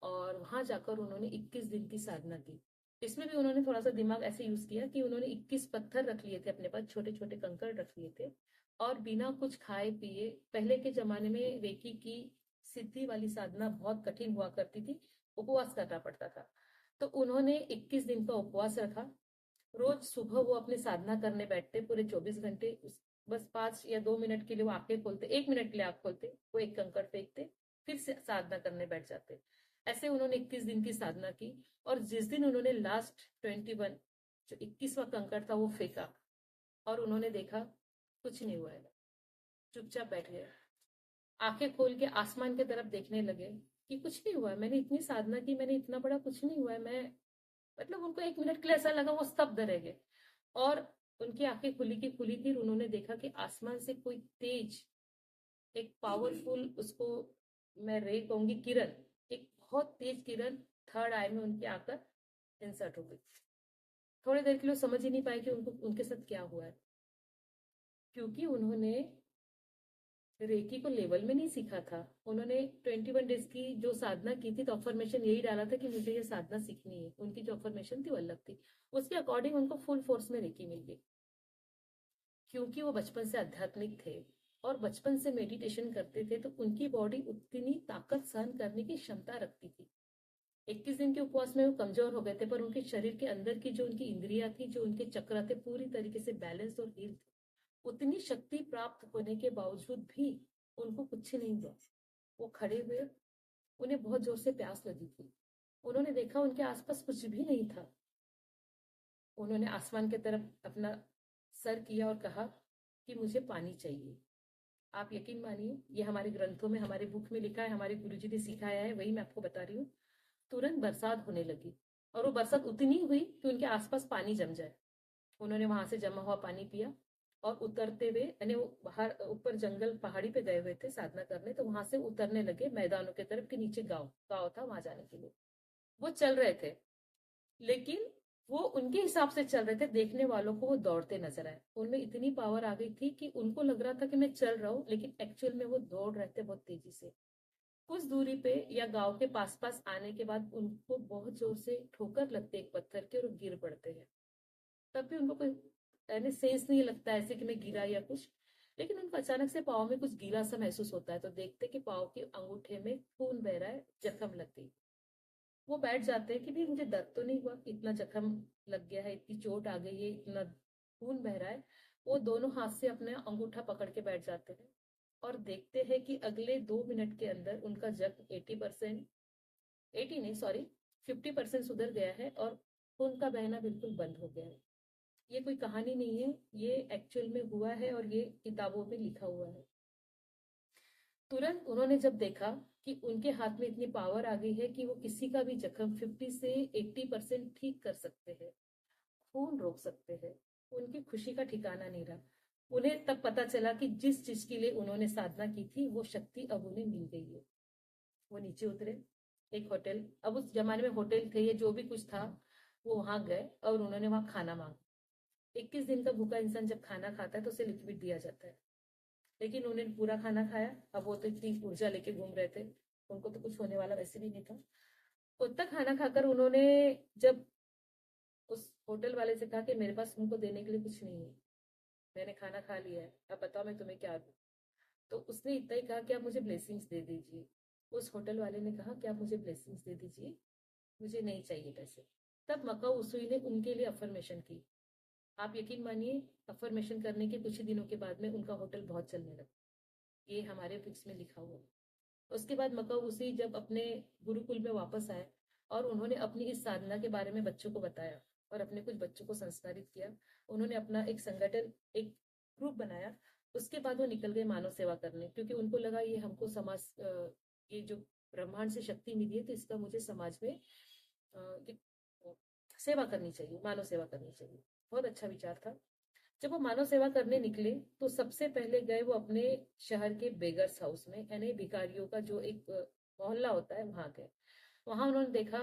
और वहां जाकर उन्होंने 21 दिन की साधना की। इसमें भी उन्होंने थोड़ा सा दिमाग ऐसे यूज किया कि उन्होंने 21 पत्थर रख लिए थे अपने पास, छोटे छोटे कंकड़ रख लिए थे, और बिना कुछ खाए पिए, पहले के जमाने में रेकी की सिद्धि वाली साधना बहुत कठिन हुआ करती थी, उपवास करना पड़ता था, तो उन्होंने 21 दिन का उपवास रखा। रोज सुबह वो अपनी साधना करने बैठते, पूरे 24 घंटे बस 5 या 2 मिनट के लिए वो आंखें खोलते, 1 मिनट के लिए आंख खोलते, वो एक कंकड़ फेंकते, फिर से साधना करने बैठ जाते। ऐसे उन्होंने 21 दिन की साधना की, और जिस दिन उन्होंने लास्ट 21, जो 21वां कंकड़ था वो फेंका, और उन्होंने देखा कुछ नहीं हुआ है, चुपचाप बैठ गए, आंखें खोल के आसमान की तरफ देखने लगे कि कुछ नहीं हुआ है, मैंने इतनी साधना की, मैंने इतना बड़ा, कुछ नहीं हुआ है, मैं, मतलब उनको 1 मिनट के लिए ऐसा लगा, वो स्तब्ध रह गए। और उनकी आंखें खुली की खुली थी, उन्होंने देखा कि आसमान से कोई तेज, एक पावरफुल, उसको मैं रे कहूंगी, किरण, एक बहुत तेज किरण थर्ड आई में उनके आकर इंसर्ट हो गई। थोड़ी देर के लिए समझ ही नहीं पाए कि उनको उनके साथ क्या हुआ है, क्योंकि उन्होंने रेकी को लेवल में नहीं सीखा था। उन्होंने 21 डेज की जो साधना की थी तो अफर्मेशन यही डाला था कि मुझे ये साधना सीखनी है, उनकी जो अफर्मेशन थी वो अलग थी, उसके अकॉर्डिंग उनको फुल फोर्स में रेकी मिल गई, क्योंकि वो बचपन से आध्यात्मिक थे और बचपन से मेडिटेशन करते थे, तो उनकी बॉडी उतनी ताकत सहन करने की क्षमता रखती थी। 21 दिन के उपवास में वो कमजोर हो गए थे, पर उनके शरीर के अंदर की जो उनकी इंद्रिया थी, जो उनके चक्र थे, पूरी तरीके से बैलेंस और हील थे। उतनी शक्ति प्राप्त होने के बावजूद भी उनको कुछ नहीं हुआ। वो खड़े हुए, उन्हें बहुत जोर से प्यास लगी थी, उन्होंने देखा उनके आसपास कुछ भी नहीं था, उन्होंने आसमान की तरफ अपना सर किया और कहा कि मुझे पानी चाहिए। आप यकीन मानिए, ये हमारे ग्रंथों में, हमारे बुक में लिखा है, हमारे गुरुजी ने सिखाया है, वही मैं आपको बता रही हूँ। तुरंत बरसात होने लगी और वो बरसात उतनी हुई कि उनके आसपास पानी जम जाए। उन्होंने वहां से जमा हुआ पानी पिया और उतरते हुए, यानी वो बाहर ऊपर जंगल पहाड़ी पे गए हुए थे साधना करने, तो वहां से उतरने लगे मैदानों की तरफ, के नीचे गांव गांव था, वहां जाने के लिए वो चल रहे थे। लेकिन वो उनके हिसाब से चल रहे थे, देखने वालों को वो दौड़ते नजर आए। उनमें इतनी पावर आ गई थी कि उनको लग रहा था कि मैं चल रहा हूँ, लेकिन एक्चुअल में वो दौड़ रहे थे बहुत तेजी से। कुछ दूरी पे या गांव के पास पास आने के बाद उनको बहुत जोर से ठोकर लगती है एक पत्थर के, और वो गिर पड़ते हैं। तब भी उनको कोई यानी सेंस नहीं लगता ऐसे कि मैं गिरा या कुछ। लेकिन उनको अचानक से पाँव में कुछ गीला सा महसूस होता है, तो देखते कि पाँव के अंगूठे में खून बह रहा है, जख्म लग गई। वो बैठ जाते हैं कि भी मुझे दर्द तो नहीं हुआ, इतना जख्म लग गया है, इतनी चोट आ गई है, इतना खून बह रहा है। वो दोनों हाथ से अपने अंगूठा पकड़ के बैठ जाते हैं और देखते हैं कि अगले 2 मिनट के अंदर उनका जख्म 80%, 80 नहीं सॉरी, 50% सुधर गया है और खून का बहना बिल्कुल बंद हो गया है। ये कोई कहानी नहीं है, ये एक्चुअल में हुआ है और ये किताबों में लिखा हुआ है। तुरंत उन्होंने जब देखा कि उनके हाथ में इतनी पावर आ गई है कि वो किसी का भी जख्म 50 से 80% ठीक कर सकते हैं, खून रोक सकते हैं, उनकी खुशी का ठिकाना नहीं रहा। उन्हें तब पता चला कि जिस चीज के लिए उन्होंने साधना की थी वो शक्ति अब उन्हें मिल गई है। वो नीचे उतरे, एक होटल, अब उस जमाने में होटल थे, ये जो भी कुछ था, वो वहां गए और उन्होंने वहां खाना मांगा। 21 दिन का भूखा इंसान जब खाना खाता है तो उसे लिक्विड दिया जाता है, लेकिन उन्हें पूरा खाना खाया। अब वो तो इतनी ऊर्जा लेके घूम रहे थे, उनको तो कुछ होने वाला वैसे भी नहीं था। उतना खाना खाकर उन्होंने जब उस होटल वाले से कहा कि मेरे पास तुमको देने के लिए कुछ नहीं है, मैंने खाना खा लिया है, अब बताओ मैं तुम्हें क्या दूं। तो उसने इतना ही कहा कि आप मुझे ब्लेसिंग्स दे दीजिए। उस होटल वाले ने कहा कि आप मुझे ब्लेसिंग्स दे दीजिए, मुझे नहीं चाहिए पैसे। तब मक्का उसुई ने उनके लिए अफर्मेशन की। आप यकीन मानिए, अफर्मेशन करने के कुछ ही दिनों के बाद में उनका होटल बहुत चलने लगा। ये हमारे बुक्स में लिखा हुआ है। उसके बाद मक्का उसी जब अपने गुरुकुल में वापस आए और उन्होंने अपनी इस साधना के बारे में बच्चों को बताया और अपने कुछ बच्चों को संस्कारित किया। उन्होंने अपना एक संगठन, एक ग्रुप बनाया। उसके बाद वो निकल गए मानव सेवा करने, क्योंकि उनको लगा ये हमको समाज, ये जो ब्रह्मांड से शक्ति मिली है तो इसका मुझे समाज में ये सेवा करनी चाहिए, मानव सेवा करनी चाहिए। बहुत अच्छा विचार था। जब वो मानव सेवा करने निकले तो सबसे पहले गए वो अपने शहर के बेगर्स हाउस में, यानी भिखारियों का जो एक मोहल्ला होता है, वहां गए। वहां उन्होंने देखा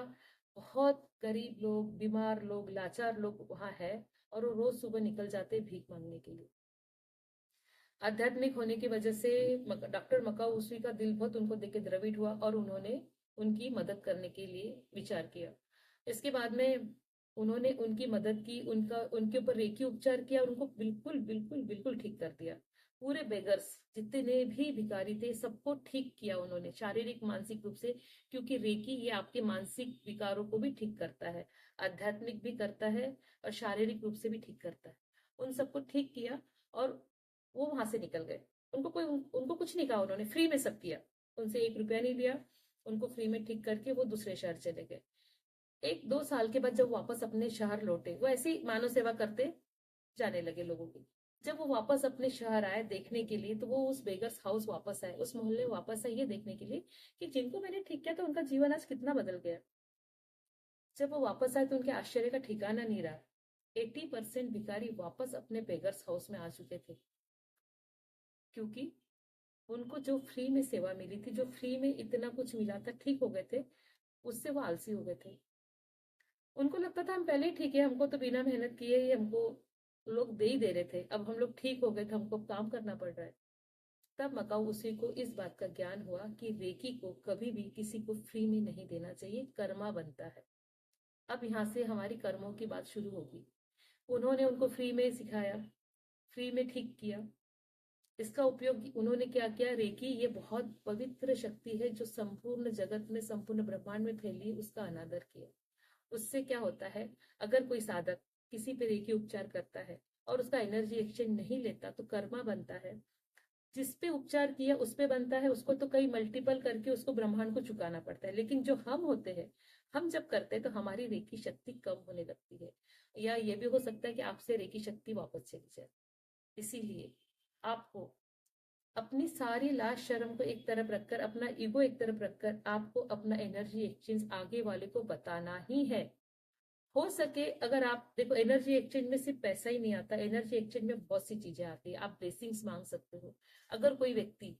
बहुत गरीब लोग, बीमार लोग, लाचार लोग वहां है, और वो रोज सुबह निकल जाते भीख मांगने के लिए। आध्यात्मिक होने की वजह से डॉक्टर मकाऊ उसी का दिल बहुत उनको देख के द्रवित हुआ और उन्होंने उनकी मदद करने के लिए विचार किया। इसके बाद में उन्होंने उनकी मदद की, उनका उनके ऊपर रेकी उपचार किया और उनको बिल्कुल बिल्कुल बिल्कुल ठीक कर दिया। पूरे बेगर्स जितने भी भिखारी थे सबको ठीक किया उन्होंने, शारीरिक मानसिक रूप से, क्योंकि रेकी ये आपके मानसिक विकारों को भी ठीक करता है, आध्यात्मिक भी करता है और शारीरिक रूप से भी ठीक करता है। उन सबको ठीक किया और वो वहां से निकल गए। उनको कुछ नहीं कहा, उन्होंने फ्री में सब किया, उनसे 1 रुपया नहीं लिया। उनको फ्री में ठीक करके वो दूसरे शहर चले गए। 1-2 साल के बाद जब वापस अपने शहर लौटे, वो ऐसी मानव सेवा करते जाने लगे लोगों की। जब वो वापस अपने शहर आए देखने के लिए, तो वो उस बेगर्स हाउस वापस आए, उस मोहल्ले वापस आए ये देखने के लिए कि जिनको मैंने ठीक किया था उनका जीवन आज कितना बदल गया। जब वो वापस आए तो उनके आश्चर्य का ठिकाना नहीं रहा। 80% भिखारी वापस अपने बेगर्स हाउस में आ चुके थे, क्योंकि उनको जो फ्री में सेवा मिली थी, जो फ्री में इतना कुछ मिला था, ठीक हो गए थे, उससे वो आलसी हो गए थे। उनको लगता था हम पहले ही ठीक है, हमको तो बिना मेहनत किए ही हमको लोग दे ही दे रहे थे, अब हम लोग ठीक हो गए थे, हमको काम करना पड़ रहा है। तब मकाऊ उसी को इस बात का ज्ञान हुआ कि रेकी को कभी भी किसी को फ्री में नहीं देना चाहिए, कर्मा बनता है। अब यहाँ से हमारी कर्मों की बात शुरू होगी। उन्होंने उनको फ्री में सिखाया, फ्री में ठीक किया। इसका उपयोग उन्होंने क्या किया, रेकी ये बहुत पवित्र शक्ति है जो संपूर्ण जगत में, संपूर्ण ब्रह्मांड में फैली, उसका अनादर किया। उससे क्या होता है, अगर कोई साधक किसी पे रेकी उपचार करता है और उसका एनर्जी एक्सचेंज नहीं लेता तो कर्मा बनता है। जिस पे उपचार किया उस पे बनता है, उसको तो कई मल्टीपल करके उसको ब्रह्मांड को चुकाना पड़ता है। लेकिन जो हम होते हैं, हम जब करते हैं तो हमारी रेकी शक्ति कम होने लगती है, या ये भी हो सकता है कि आपसे रेकी शक्ति वापस चली जाए। इसीलिए आपको अपनी सारी लाज शर्म को एक तरफ रखकर, अपना ईगो एक तरफ रखकर, आपको अपना एनर्जी एक्सचेंज आगे वाले को बताना ही है। हो सके, अगर आप देखो, एनर्जी एक्सचेंज में सिर्फ पैसा ही नहीं आता, एनर्जी एक्सचेंज में बहुत सी चीजें आती है। आप ब्लेसिंग्स मांग सकते हो। अगर कोई व्यक्ति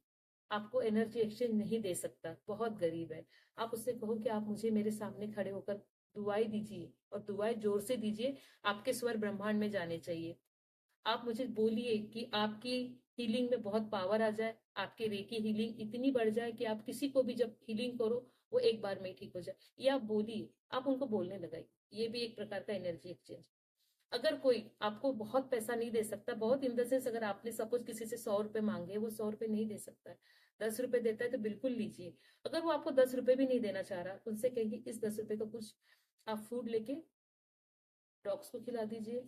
आपको एनर्जी एक्सचेंज नहीं दे सकता, बहुत गरीब है, आप उससे कहो कि आप मुझे मेरे सामने खड़े होकर दुआएं दीजिए, और दुआएं जोर से दीजिए, आपके स्वर ब्रह्मांड में जाने चाहिए। आप मुझे बोलिए कि आपकी हीलिंग में बहुत पावर आ जाए, आपकी रेकी हीलिंग इतनी बढ़ जाए कि आप किसी को भी जब हीलिंग करो वो एक बार में ही ठीक हो जाए। या आप बोलिए, आप उनको बोलने लगाइए। ये भी एक प्रकार का एनर्जी एक्सचेंज। अगर कोई आपको बहुत पैसा नहीं दे सकता, बहुत इन द सेंस, अगर आपने सपोज किसी से 100 रुपए मांगे, वो 100 रुपए नहीं दे सकता है, 10 रुपए देता है तो बिल्कुल लीजिए। अगर वो आपको 10 रुपए भी नहीं देना चाह रहा, उनसे कहिए इस 10 रुपए का कुछ आप फूड लेके डॉग्स को खिला दीजिए,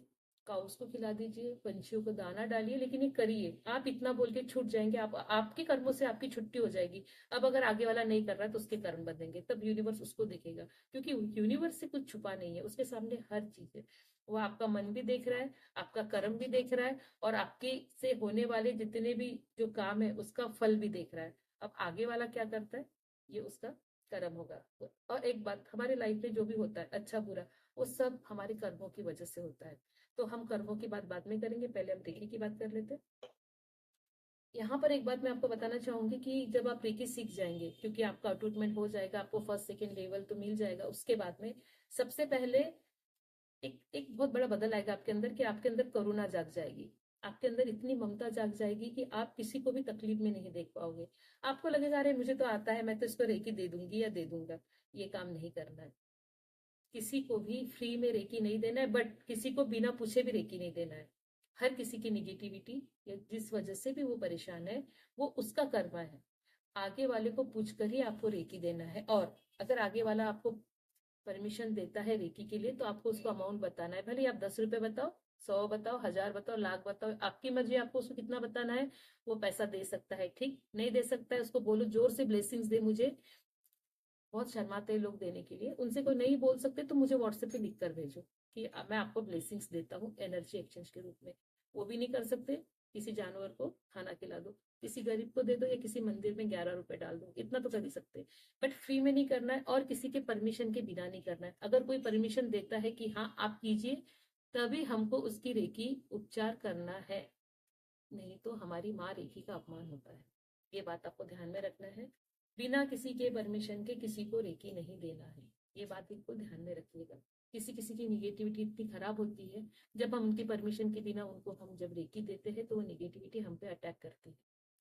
काउस को खिला दीजिए, पंछियों को दाना डालिए, लेकिन ये करिए। आप इतना बोल के छूट जाएंगे, आप आपके कर्मों से आपकी छुट्टी हो जाएगी। अब अगर आगे वाला नहीं कर रहा है तो उसके कर्म बदलेंगे, तब यूनिवर्स उसको देखेगा, क्योंकि यूनिवर्स से कुछ छुपा नहीं है, उसके सामने हर चीज है। वो आपका मन भी देख रहा है, आपका कर्म भी देख रहा है, और आपके से होने वाले जितने भी जो काम है उसका फल भी देख रहा है। अब आगे वाला क्या करता है, ये उसका कर्म होगा। और एक बात, हमारे लाइफ में जो भी होता है अच्छा बुरा, वो सब हमारे कर्मों की वजह से होता है। तो हम कर्मों की बात बाद में करेंगे, पहले हम रेकी की बात कर लेते हैं। यहाँ पर एक बात मैं आपको बताना चाहूंगी कि जब आप रेकी सीख जाएंगे, क्योंकि आपका अटूटमेंट हो जाएगा, आपको फर्स्ट सेकंड लेवल तो मिल जाएगा, उसके बाद में सबसे पहले एक एक बहुत बड़ा बदल आएगा आपके अंदर, कि आपके अंदर करुणा जाग जाएगी। आपके अंदर इतनी ममता जाग जाएगी कि आप किसी को भी तकलीफ में नहीं देख पाओगे। आपको लगेगा अरे मुझे तो आता है, मैं तो इसको रेकी दे दूंगी या दे दूंगा। ये काम नहीं करना है। किसी को भी फ्री में रेकी नहीं देना है, बट किसी को बिना पूछे भी रेकी नहीं देना है। हर किसी की निगेटिविटी या जिस वजह से भी वो परेशान है, वो उसका कर्मा है। आगे वाले को पूछकर ही आपको रेकी देना है। और अगर आगे वाला आपको परमिशन देता है रेकी के लिए, तो आपको उसको अमाउंट बताना है। भले आप 10 रुपए बताओ, 100 बताओ, 1000 बताओ, लाख बताओ, आपकी मर्जी, आपको उसको कितना बताना है। वो पैसा दे सकता है, ठीक, नहीं दे सकता है, उसको बोलो जोर से ब्लेसिंग्स दे मुझे। बहुत शर्माते हैं लोग देने के लिए, उनसे कोई नहीं बोल सकते तो मुझे व्हाट्सएप पे लिख कर भेजो कि मैं आपको ब्लेसिंग्स देता हूँ एनर्जी एक्सचेंज के रूप में। वो भी नहीं कर सकते, किसी जानवर को खाना खिला दो, किसी गरीब को दे दो, या किसी मंदिर में 11 रुपए डाल दो, इतना तो कर ही सकते हैं। बट फ्री में नहीं करना है, और किसी के परमिशन के बिना नहीं करना है। अगर कोई परमिशन देता है कि हाँ आप कीजिए, तभी हमको उसकी रेकी उपचार करना है, नहीं तो हमारी माँ रेखी का अपमान होता है। ये बात आपको ध्यान में रखना है। बिना किसी के परमिशन के किसी को रेकी नहीं देना है। ये बात बिल्कुल ध्यान में रखिएगा। किसी किसी की निगेटिविटी इतनी खराब होती है, जब हम उनकी परमिशन के बिना उनको हम जब रेकी देते हैं तो वो निगेटिविटी हम पे अटैक करती है।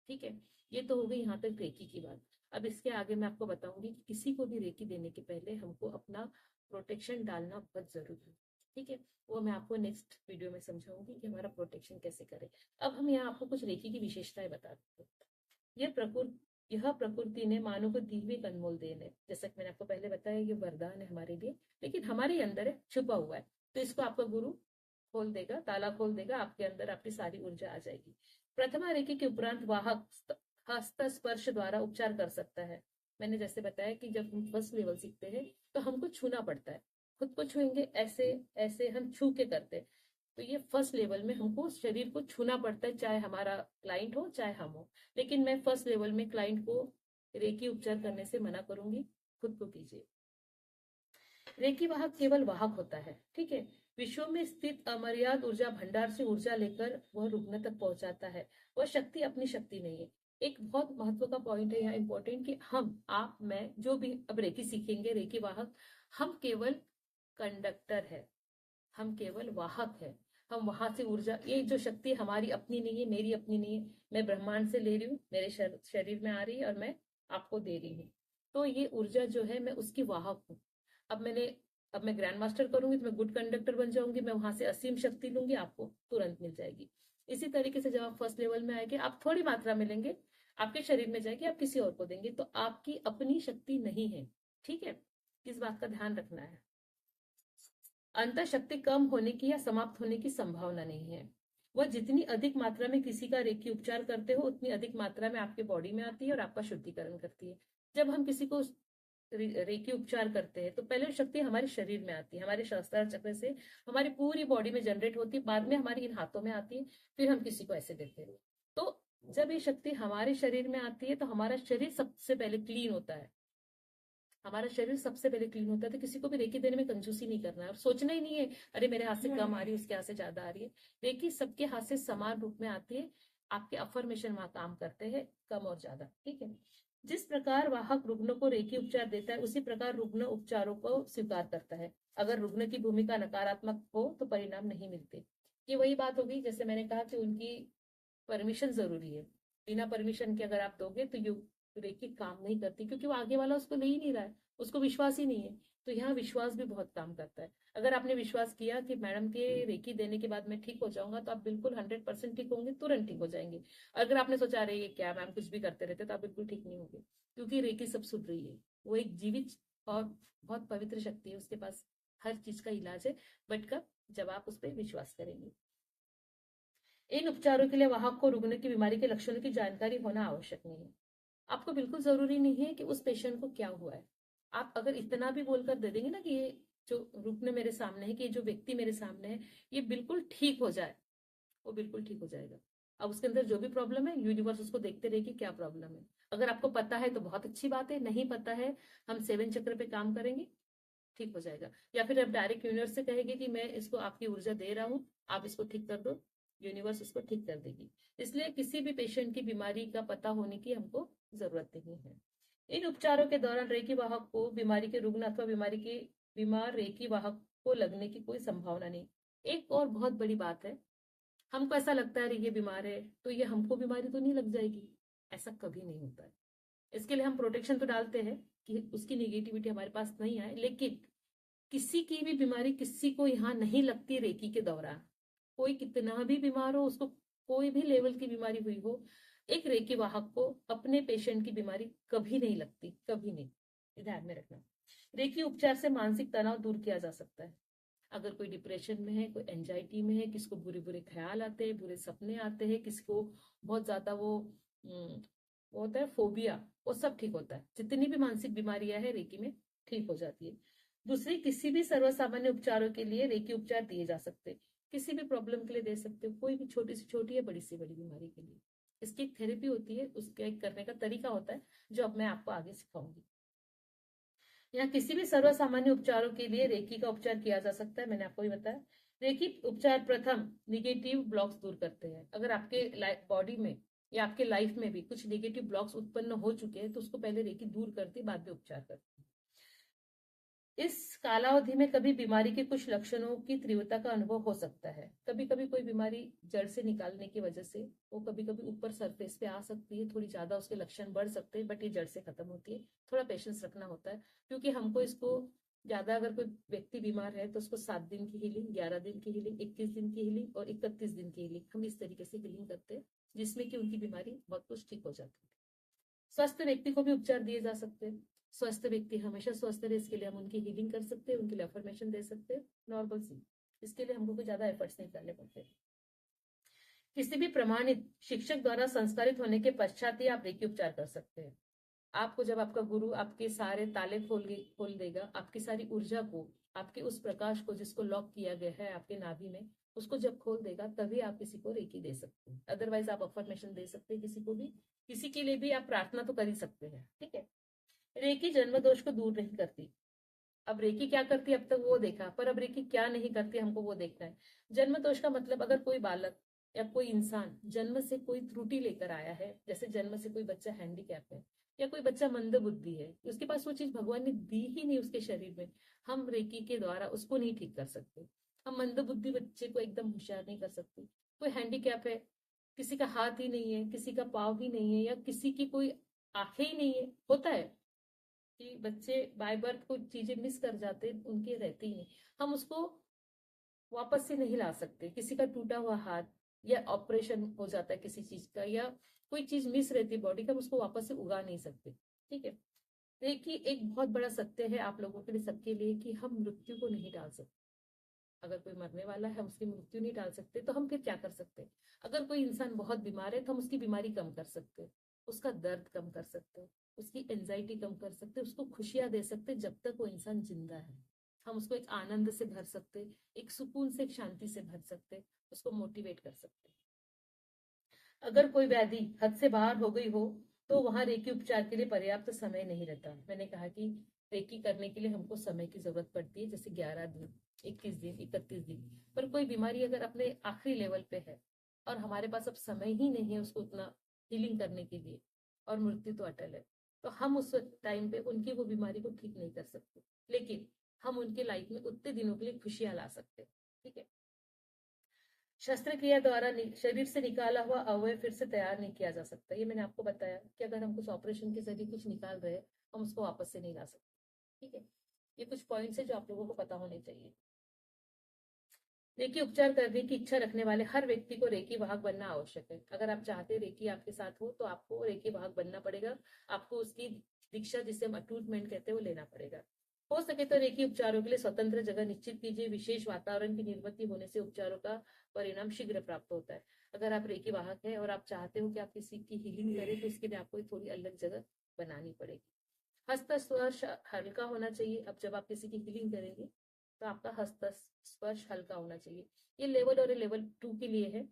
ठीक है, ये तो हो गई यहाँ तक रेकी की बात। अब इसके आगे मैं आपको बताऊंगी कि किसी को भी रेकी देने के पहले हमको अपना प्रोटेक्शन डालना बहुत जरूरी है। ठीक है, वो मैं आपको नेक्स्ट वीडियो में समझाऊंगी कि हमारा प्रोटेक्शन कैसे करें। अब हम यहाँ आपको कुछ रेकी की विशेषताएं बता देते हैं। यह प्रकृति ने मानव को दी हुई एक अनमोल देन है। जैसा कि मैंने आपको पहले बताया, ये वरदान है हमारे लिए, लेकिन हमारे अंदर है, छुपा हुआ है। तो इसको आपका गुरु खोल देगा, ताला खोल देगा, आपके अंदर आपकी सारी ऊर्जा आ जाएगी। प्रथमा रेखी के उपरांत वाहक हस्त स्पर्श द्वारा उपचार कर सकता है। मैंने जैसे बताया कि जब हम फर्स्ट लेवल सीखते हैं तो हमको छूना पड़ता है। खुद को छुएंगे, ऐसे ऐसे हम छू के करते हैं। तो ये फर्स्ट लेवल में हमको शरीर को छूना पड़ता है, चाहे हमारा क्लाइंट हो चाहे हम हो। लेकिन मैं फर्स्ट लेवल में क्लाइंट को रेकी उपचार करने से मना करूंगी, खुद को कीजिए। रेकी वाहक केवल वाहक होता है, ठीक है। विश्व में स्थित अमर्याद ऊर्जा भंडार से ऊर्जा लेकर वह रुग्ण तक पहुंचाता है। वह शक्ति अपनी शक्ति नहीं है। एक बहुत महत्व का पॉइंट है यहाँ इंपॉर्टेंट, कि हम, आप, मैं, जो भी अब रेकी सीखेंगे, रेकी वाहक, हम केवल कंडक्टर है, हम केवल वाहक है। हम वहां से ऊर्जा, ये जो शक्ति हमारी अपनी नहीं है, मेरी अपनी नहीं है, मैं ब्रह्मांड से ले रही हूँ, मेरे शरीर में आ रही है और मैं आपको दे रही हूँ। तो ये ऊर्जा जो है, मैं उसकी वाहक हूँ। अब मैंने अब मैं ग्रैंड मास्टर करूंगी तो मैं गुड कंडक्टर बन जाऊंगी, मैं वहां से असीम शक्ति लूंगी, आपको तुरंत मिल जाएगी। इसी तरीके से जब आप फर्स्ट लेवल में आएंगे, आप थोड़ी मात्रा में लेंगे, आपके शरीर में जाएगी, आप किसी और को देंगे, तो आपकी अपनी शक्ति नहीं है। ठीक है, इस बात का ध्यान रखना है। अंतर शक्ति कम होने की या समाप्त होने की संभावना नहीं है। वह जितनी अधिक मात्रा में किसी का रेकी उपचार करते हो, उतनी अधिक मात्रा में आपके बॉडी में आती है और आपका शुद्धिकरण करती है। जब हम किसी को रेकी उपचार करते हैं तो पहले शक्ति हमारे शरीर में आती है, हमारे सहस्त्रार चक्र से हमारी पूरी बॉडी में जनरेट होती है, बाद में हमारी इन हाथों में आती है, फिर हम किसी को ऐसे देते हैं। तो जब ये शक्ति हमारे शरीर में आती है तो हमारा शरीर सबसे पहले क्लीन होता है, हमारा शरीर सबसे पहले क्लीन होता है। तो किसी को भी रेकी देने में कंजूसी नहीं करना है और सोचना ही नहीं है अरे मेरे हाथ से कम आ रही है उसके हाथ से ज्यादा आ रही है। रेकी सबके हाथ से समान रूप में आती है, आपके अफर्मेशन वहां काम करते हैं, कम और ज्यादा, ठीक है। जिस प्रकार वाहक रुग्ण को रेकी उपचार देता है उसी प्रकार रुग्ण उपचारों को स्वीकार करता है। अगर रुग्ण की भूमिका नकारात्मक हो तो परिणाम नहीं मिलते। ये वही बात होगी जैसे मैंने कहा कि उनकी परमिशन जरूरी है, बिना परमिशन के अगर आप दोगे तो यू रेकी काम नहीं करती, क्योंकि वो आगे वाला उसको ले ही नहीं रहा है, उसको विश्वास ही नहीं है। तो यहाँ विश्वास भी बहुत काम करता है। अगर आपने विश्वास किया कि मैडम के रेकी देने के बाद मैं ठीक हो जाऊंगा तो आप बिल्कुल 100% ठीक होंगे, तुरंत ठीक हो जाएंगे। अगर आपने सोचा रहे ये क्या मैम कुछ भी करते रहते तो आप बिल्कुल ठीक नहीं होंगे, क्योंकि रेकी सब सुन रही है। वो एक जीवित और बहुत पवित्र शक्ति है, उसके पास हर चीज का इलाज है, बट कब, जब आप उस पर विश्वास करेंगे। इन उपचारों के लिए वाहक को रुग्ण की बीमारी के लक्षणों की जानकारी होना आवश्यक नहीं है। आपको बिल्कुल जरूरी नहीं है कि उस पेशेंट को क्या हुआ है। आप अगर इतना भी बोलकर दे देंगे ना कि ये जो रुग्ण मेरे सामने है, कि ये जो व्यक्ति मेरे सामने है ये बिल्कुल ठीक हो जाए, वो बिल्कुल ठीक हो जाएगा। अब उसके अंदर जो भी प्रॉब्लम है यूनिवर्स उसको देखते रहेगी क्या प्रॉब्लम है। अगर आपको पता है तो बहुत अच्छी बात है, नहीं पता है हम 7 चक्र पे काम करेंगे, ठीक हो जाएगा। या फिर आप डायरेक्ट यूनिवर्स से कहेंगे कि मैं इसको आपकी ऊर्जा दे रहा हूँ, आप इसको ठीक कर दो, यूनिवर्स इसको ठीक कर देगी। इसलिए किसी भी पेशेंट की बीमारी का पता होने की हमको जरूरत नहीं है। इन उपचारों के दौरान रेकी वाहक को बीमारी के रुग्ण अथवा बीमारी के बीमार रेकी वाहक को लगने की कोई संभावना नहीं। एक और बहुत बड़ी बात है, हमको ऐसा लगता है ये बीमार है तो ये हमको बीमारी तो नहीं लग जाएगी, ऐसा कभी नहीं होता है। इसके लिए हम प्रोटेक्शन तो डालते हैं कि उसकी निगेटिविटी हमारे पास नहीं आए, लेकिन किसी की भी बीमारी किसी को यहाँ नहीं लगती रेकी के दौरान। कोई कितना भी बीमार हो, उसको कोई भी लेवल की बीमारी हुई हो, एक रेकी वाहक को अपने पेशेंट की बीमारी कभी नहीं लगती, कभी नहीं, ध्यान में रखना। रेकी उपचार से मानसिक तनाव दूर किया जा सकता है। अगर कोई डिप्रेशन में है, कोई एंजाइटी में है, किसको बुरे बुरे ख्याल आते हैं, बुरे सपने आते हैं, किसको बहुत ज्यादा वो होता है फोबिया, वो सब ठीक होता है। जितनी भी मानसिक बीमारियां है रेकी में ठीक हो जाती है। दूसरी, किसी भी सर्वसामान्य उपचारों के लिए रेकी उपचार दिए जा सकते हैं। किसी भी प्रॉब्लम के लिए दे सकते हो, कोई भी छोटी से छोटी या बड़ी से बड़ी बीमारी के लिए। इसकी एक थेरेपी होती है, उसके एक करने का तरीका होता है जो अब मैं आपको आगे सिखाऊंगी। यहाँ किसी भी सर्वसामान्य उपचारों के लिए रेकी का उपचार किया जा सकता है, मैंने आपको भी बताया। रेकी उपचार प्रथम निगेटिव ब्लॉक्स दूर करते हैं। अगर आपके बॉडी में या आपके लाइफ में भी कुछ निगेटिव ब्लॉक्स उत्पन्न हो चुके हैं तो उसको पहले रेकी दूर करती है, बाद में उपचार करती है। इस कालावधि में कभी बीमारी के कुछ लक्षणों की तीव्रता का अनुभव हो सकता है। कभी कभी कोई बीमारी जड़ से निकालने की वजह से वो कभी कभी ऊपर सरफेस पे आ सकती है, थोड़ी ज्यादा उसके लक्षण बढ़ सकते हैं, बट ये जड़ से खत्म होती है। थोड़ा पेशेंस रखना होता है, क्योंकि हमको इसको ज्यादा, अगर कोई व्यक्ति बीमार है तो उसको 7 दिन की हीलिंग, 11 दिन की हीलिंग, 21 दिन की हीलिंग और 31 दिन की हीलिंग, हम इस तरीके से हीलिंग करते हैं जिसमें कि उनकी बीमारी बहुत कुछ ठीक हो जाती है। स्वस्थ व्यक्ति को भी उपचार दिए जा सकते हैं। स्वस्थ व्यक्ति हमेशा स्वस्थ रहे, इसके लिए हम उनकी हीलिंग कर सकते हैं, उनके लिए अफर्मेशन दे सकते हैं, नॉर्मल सी। इसके लिए हमको कोई ज्यादा एफर्ट्स नहीं करने पड़ते। किसी भी प्रमाणित शिक्षक द्वारा संस्कारित होने के पश्चात ही आप रेकी उपचार कर सकते हैं। आपको जब आपका गुरु आपके सारे ताले खोल देगा, आपकी सारी ऊर्जा को, आपके उस प्रकाश को जिसको लॉक किया गया है आपके नाभि में, उसको जब खोल देगा तभी आप किसी को रेकी दे सकते हैं। अदरवाइज आप अफर्मेशन दे सकते हैं किसी को भी, किसी के लिए भी आप प्रार्थना तो कर ही सकते हैं, ठीक है। रेकी जन्म दोष को दूर नहीं करती। अब रेकी क्या करती है अब तक वो देखा, पर अब रेकी क्या नहीं करती हमको वो देखना है। जन्म दोष का मतलब, अगर कोई बालक या कोई इंसान जन्म से कोई त्रुटि लेकर आया है, जैसे जन्म से कोई बच्चा हैंडीकैप है या कोई बच्चा मंद बुद्धि है, उसके पास वो चीज भगवान ने दी ही नहीं उसके शरीर में, हम रेकी के द्वारा उसको नहीं ठीक कर सकते। हम मंद बुद्धि बच्चे को एकदम होशियार नहीं कर सकते। कोई हैंडीकैप है, किसी का हाथ ही नहीं है, किसी का पाँव ही नहीं है, या किसी की कोई आंखें ही नहीं है, होता है कि बच्चे बाय बर्थ कुछ चीजें मिस कर जाते, उनके रहती ही नहीं, हम उसको वापस से नहीं ला सकते। किसी का टूटा हुआ हाथ या ऑपरेशन हो जाता है किसी चीज का, या कोई चीज मिस रहती है बॉडी का, हम उसको वापस से उगा नहीं सकते, ठीक है। देखिए, एक बहुत बड़ा सत्य है आप लोगों के लिए, सबके लिए, कि हम मृत्यु को नहीं टाल सकते। अगर कोई मरने वाला है, हम उसकी मृत्यु नहीं टाल सकते, तो हम फिर क्या कर सकते हैं। अगर कोई इंसान बहुत बीमार है तो हम उसकी बीमारी कम कर सकते हैं। उसका दर्द कम कर सकते हैं, उसकी एंजाइटी कम कर सकते हैं, उसको खुशियां दे सकते हैं जब तक वो इंसान जिंदा है। हम उसको एक आनंद से भर सकते, एक सुकून से, एक शांति से भर सकते, उसको मोटिवेट कर सकते। अगर कोई व्याधि हद से बाहर हो गई हो तो वहां रेकी उपचार के लिए पर्याप्त समय नहीं रहता। मैंने कहा कि रेकी करने के लिए हमको समय की जरूरत पड़ती है, जैसे 11 दिन, 21 दिन, 31 दिन। पर कोई बीमारी अगर अपने आखिरी लेवल पे है और हमारे पास अब समय ही नहीं है उसको उतना हीलिंग करने के लिए, और मृत्यु तो अटल है, तो हम उस टाइम पे उनकी वो बीमारी को ठीक नहीं कर सकते, लेकिन हम उनके लाइफ में उतने दिनों के लिए खुशियां ला सकते। ठीक है। शस्त्रक्रिया द्वारा शरीर से निकाला हुआ अवयव फिर से तैयार नहीं किया जा सकता। ये मैंने आपको बताया कि अगर हम कुछ ऑपरेशन के जरिए कुछ निकाल रहे हैं, हम उसको वापस से नहीं ला सकते। ठीक है। ये कुछ पॉइंट्स है जो आप लोगों को पता होने चाहिए। रेकी उपचार करने की इच्छा रखने वाले हर व्यक्ति को रेकी वाहक बनना आवश्यक है। अगर आप चाहते हैं रेकी आपके साथ हो तो आपको रेकी वाहक बनना पड़ेगा। आपको उसकी दीक्षा, जिसे हम अटूटमेंट कहते हैं, वो लेना पड़ेगा। हो सके तो रेकी उपचारों के लिए स्वतंत्र जगह निश्चित कीजिए। विशेष वातावरण की निर्मित होने से उपचारों का परिणाम शीघ्र प्राप्त होता है। अगर आप रेकी वाहक है और आप चाहते हो कि आप किसी की हीलिंग करें तो इसके लिए आपको थोड़ी अलग जगह बनानी पड़ेगी। हस्त स्पर्श हल्का होना चाहिए। अब जब आप किसी की हीलिंग करेंगे तो आपका हस्त स्पर्श हल्का होना चाहिए। ये लेवल और लेवल 2 के लिए है।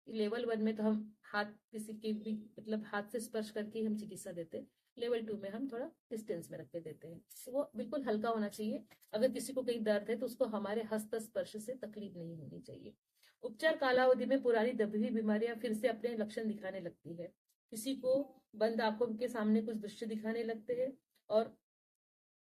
लेवल 1 में तो हम हाथ किसी के भी मतलब हाथ से स्पर्श करके हम चिकित्सा देते हैं। लेवल 2 में हम थोड़ा डिस्टेंस में रख के देते हैं। तो वो बिल्कुल हल्का होना चाहिए। अगर किसी को कहीं दर्द है तो उसको हमारे हस्त स्पर्श से तकलीफ नहीं होनी चाहिए। उपचार कालावधि में पुरानी दबी हुई बीमारियां फिर से अपने लक्षण दिखाने लगती है। किसी को बंद आंखों के सामने कुछ दृश्य दिखाने लगते हैं, और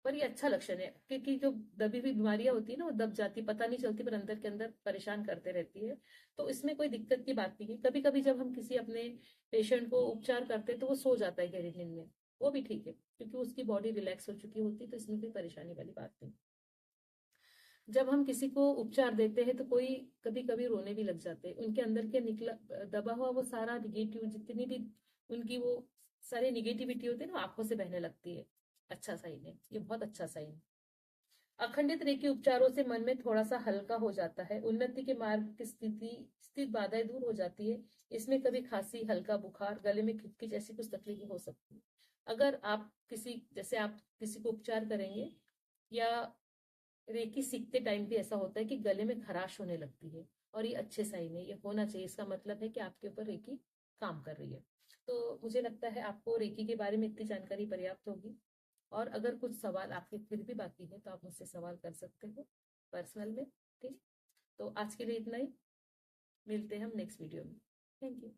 पर ये अच्छा लक्षण है, क्योंकि जो दबी हुई बीमारियां होती है ना, वो दब जाती, पता नहीं चलती, पर अंदर के अंदर परेशान करते रहती है। तो इसमें कोई दिक्कत की बात नहीं है। कभी कभी जब हम किसी अपने पेशेंट को उपचार करते हैं तो वो सो जाता है गहरी नींद में, वो भी ठीक है, क्योंकि उसकी बॉडी रिलैक्स हो चुकी होती है, तो इसमें कोई परेशानी वाली बात नहीं। जब हम किसी को उपचार देते हैं तो कोई कभी कभी रोने भी लग जाते हैं। उनके अंदर के निकला दबा हुआ वो सारा निगेटिव, जितनी भी उनकी वो सारी निगेटिविटी होती है ना, आंखों से बहने लगती है। अच्छा साइन है, ये बहुत अच्छा साइन है। अखंडित रेकी उपचारों से मन में थोड़ा सा हल्का हो जाता है। उन्नति के मार्ग की स्थित बाधाएं दूर हो जाती है। इसमें कभी खांसी, हल्का बुखार, गले में खिचखिच ऐसी कुछ तकलीफें हो सकती है। अगर आप किसी, जैसे आप किसी को उपचार करेंगे या रेकी सीखते टाइम भी ऐसा होता है कि गले में खराश होने लगती है, और ये अच्छे साइन है, ये होना चाहिए। इसका मतलब है कि आपके ऊपर रेकी काम कर रही है। तो मुझे लगता है आपको रेकी के बारे में इतनी जानकारी पर्याप्त होगी। और अगर कुछ सवाल आपके फिर भी बाकी है तो आप मुझसे सवाल कर सकते हो पर्सनल में। ठीक। तो आज के लिए इतना ही। मिलते हैं हम नेक्स्ट वीडियो में। Thank you.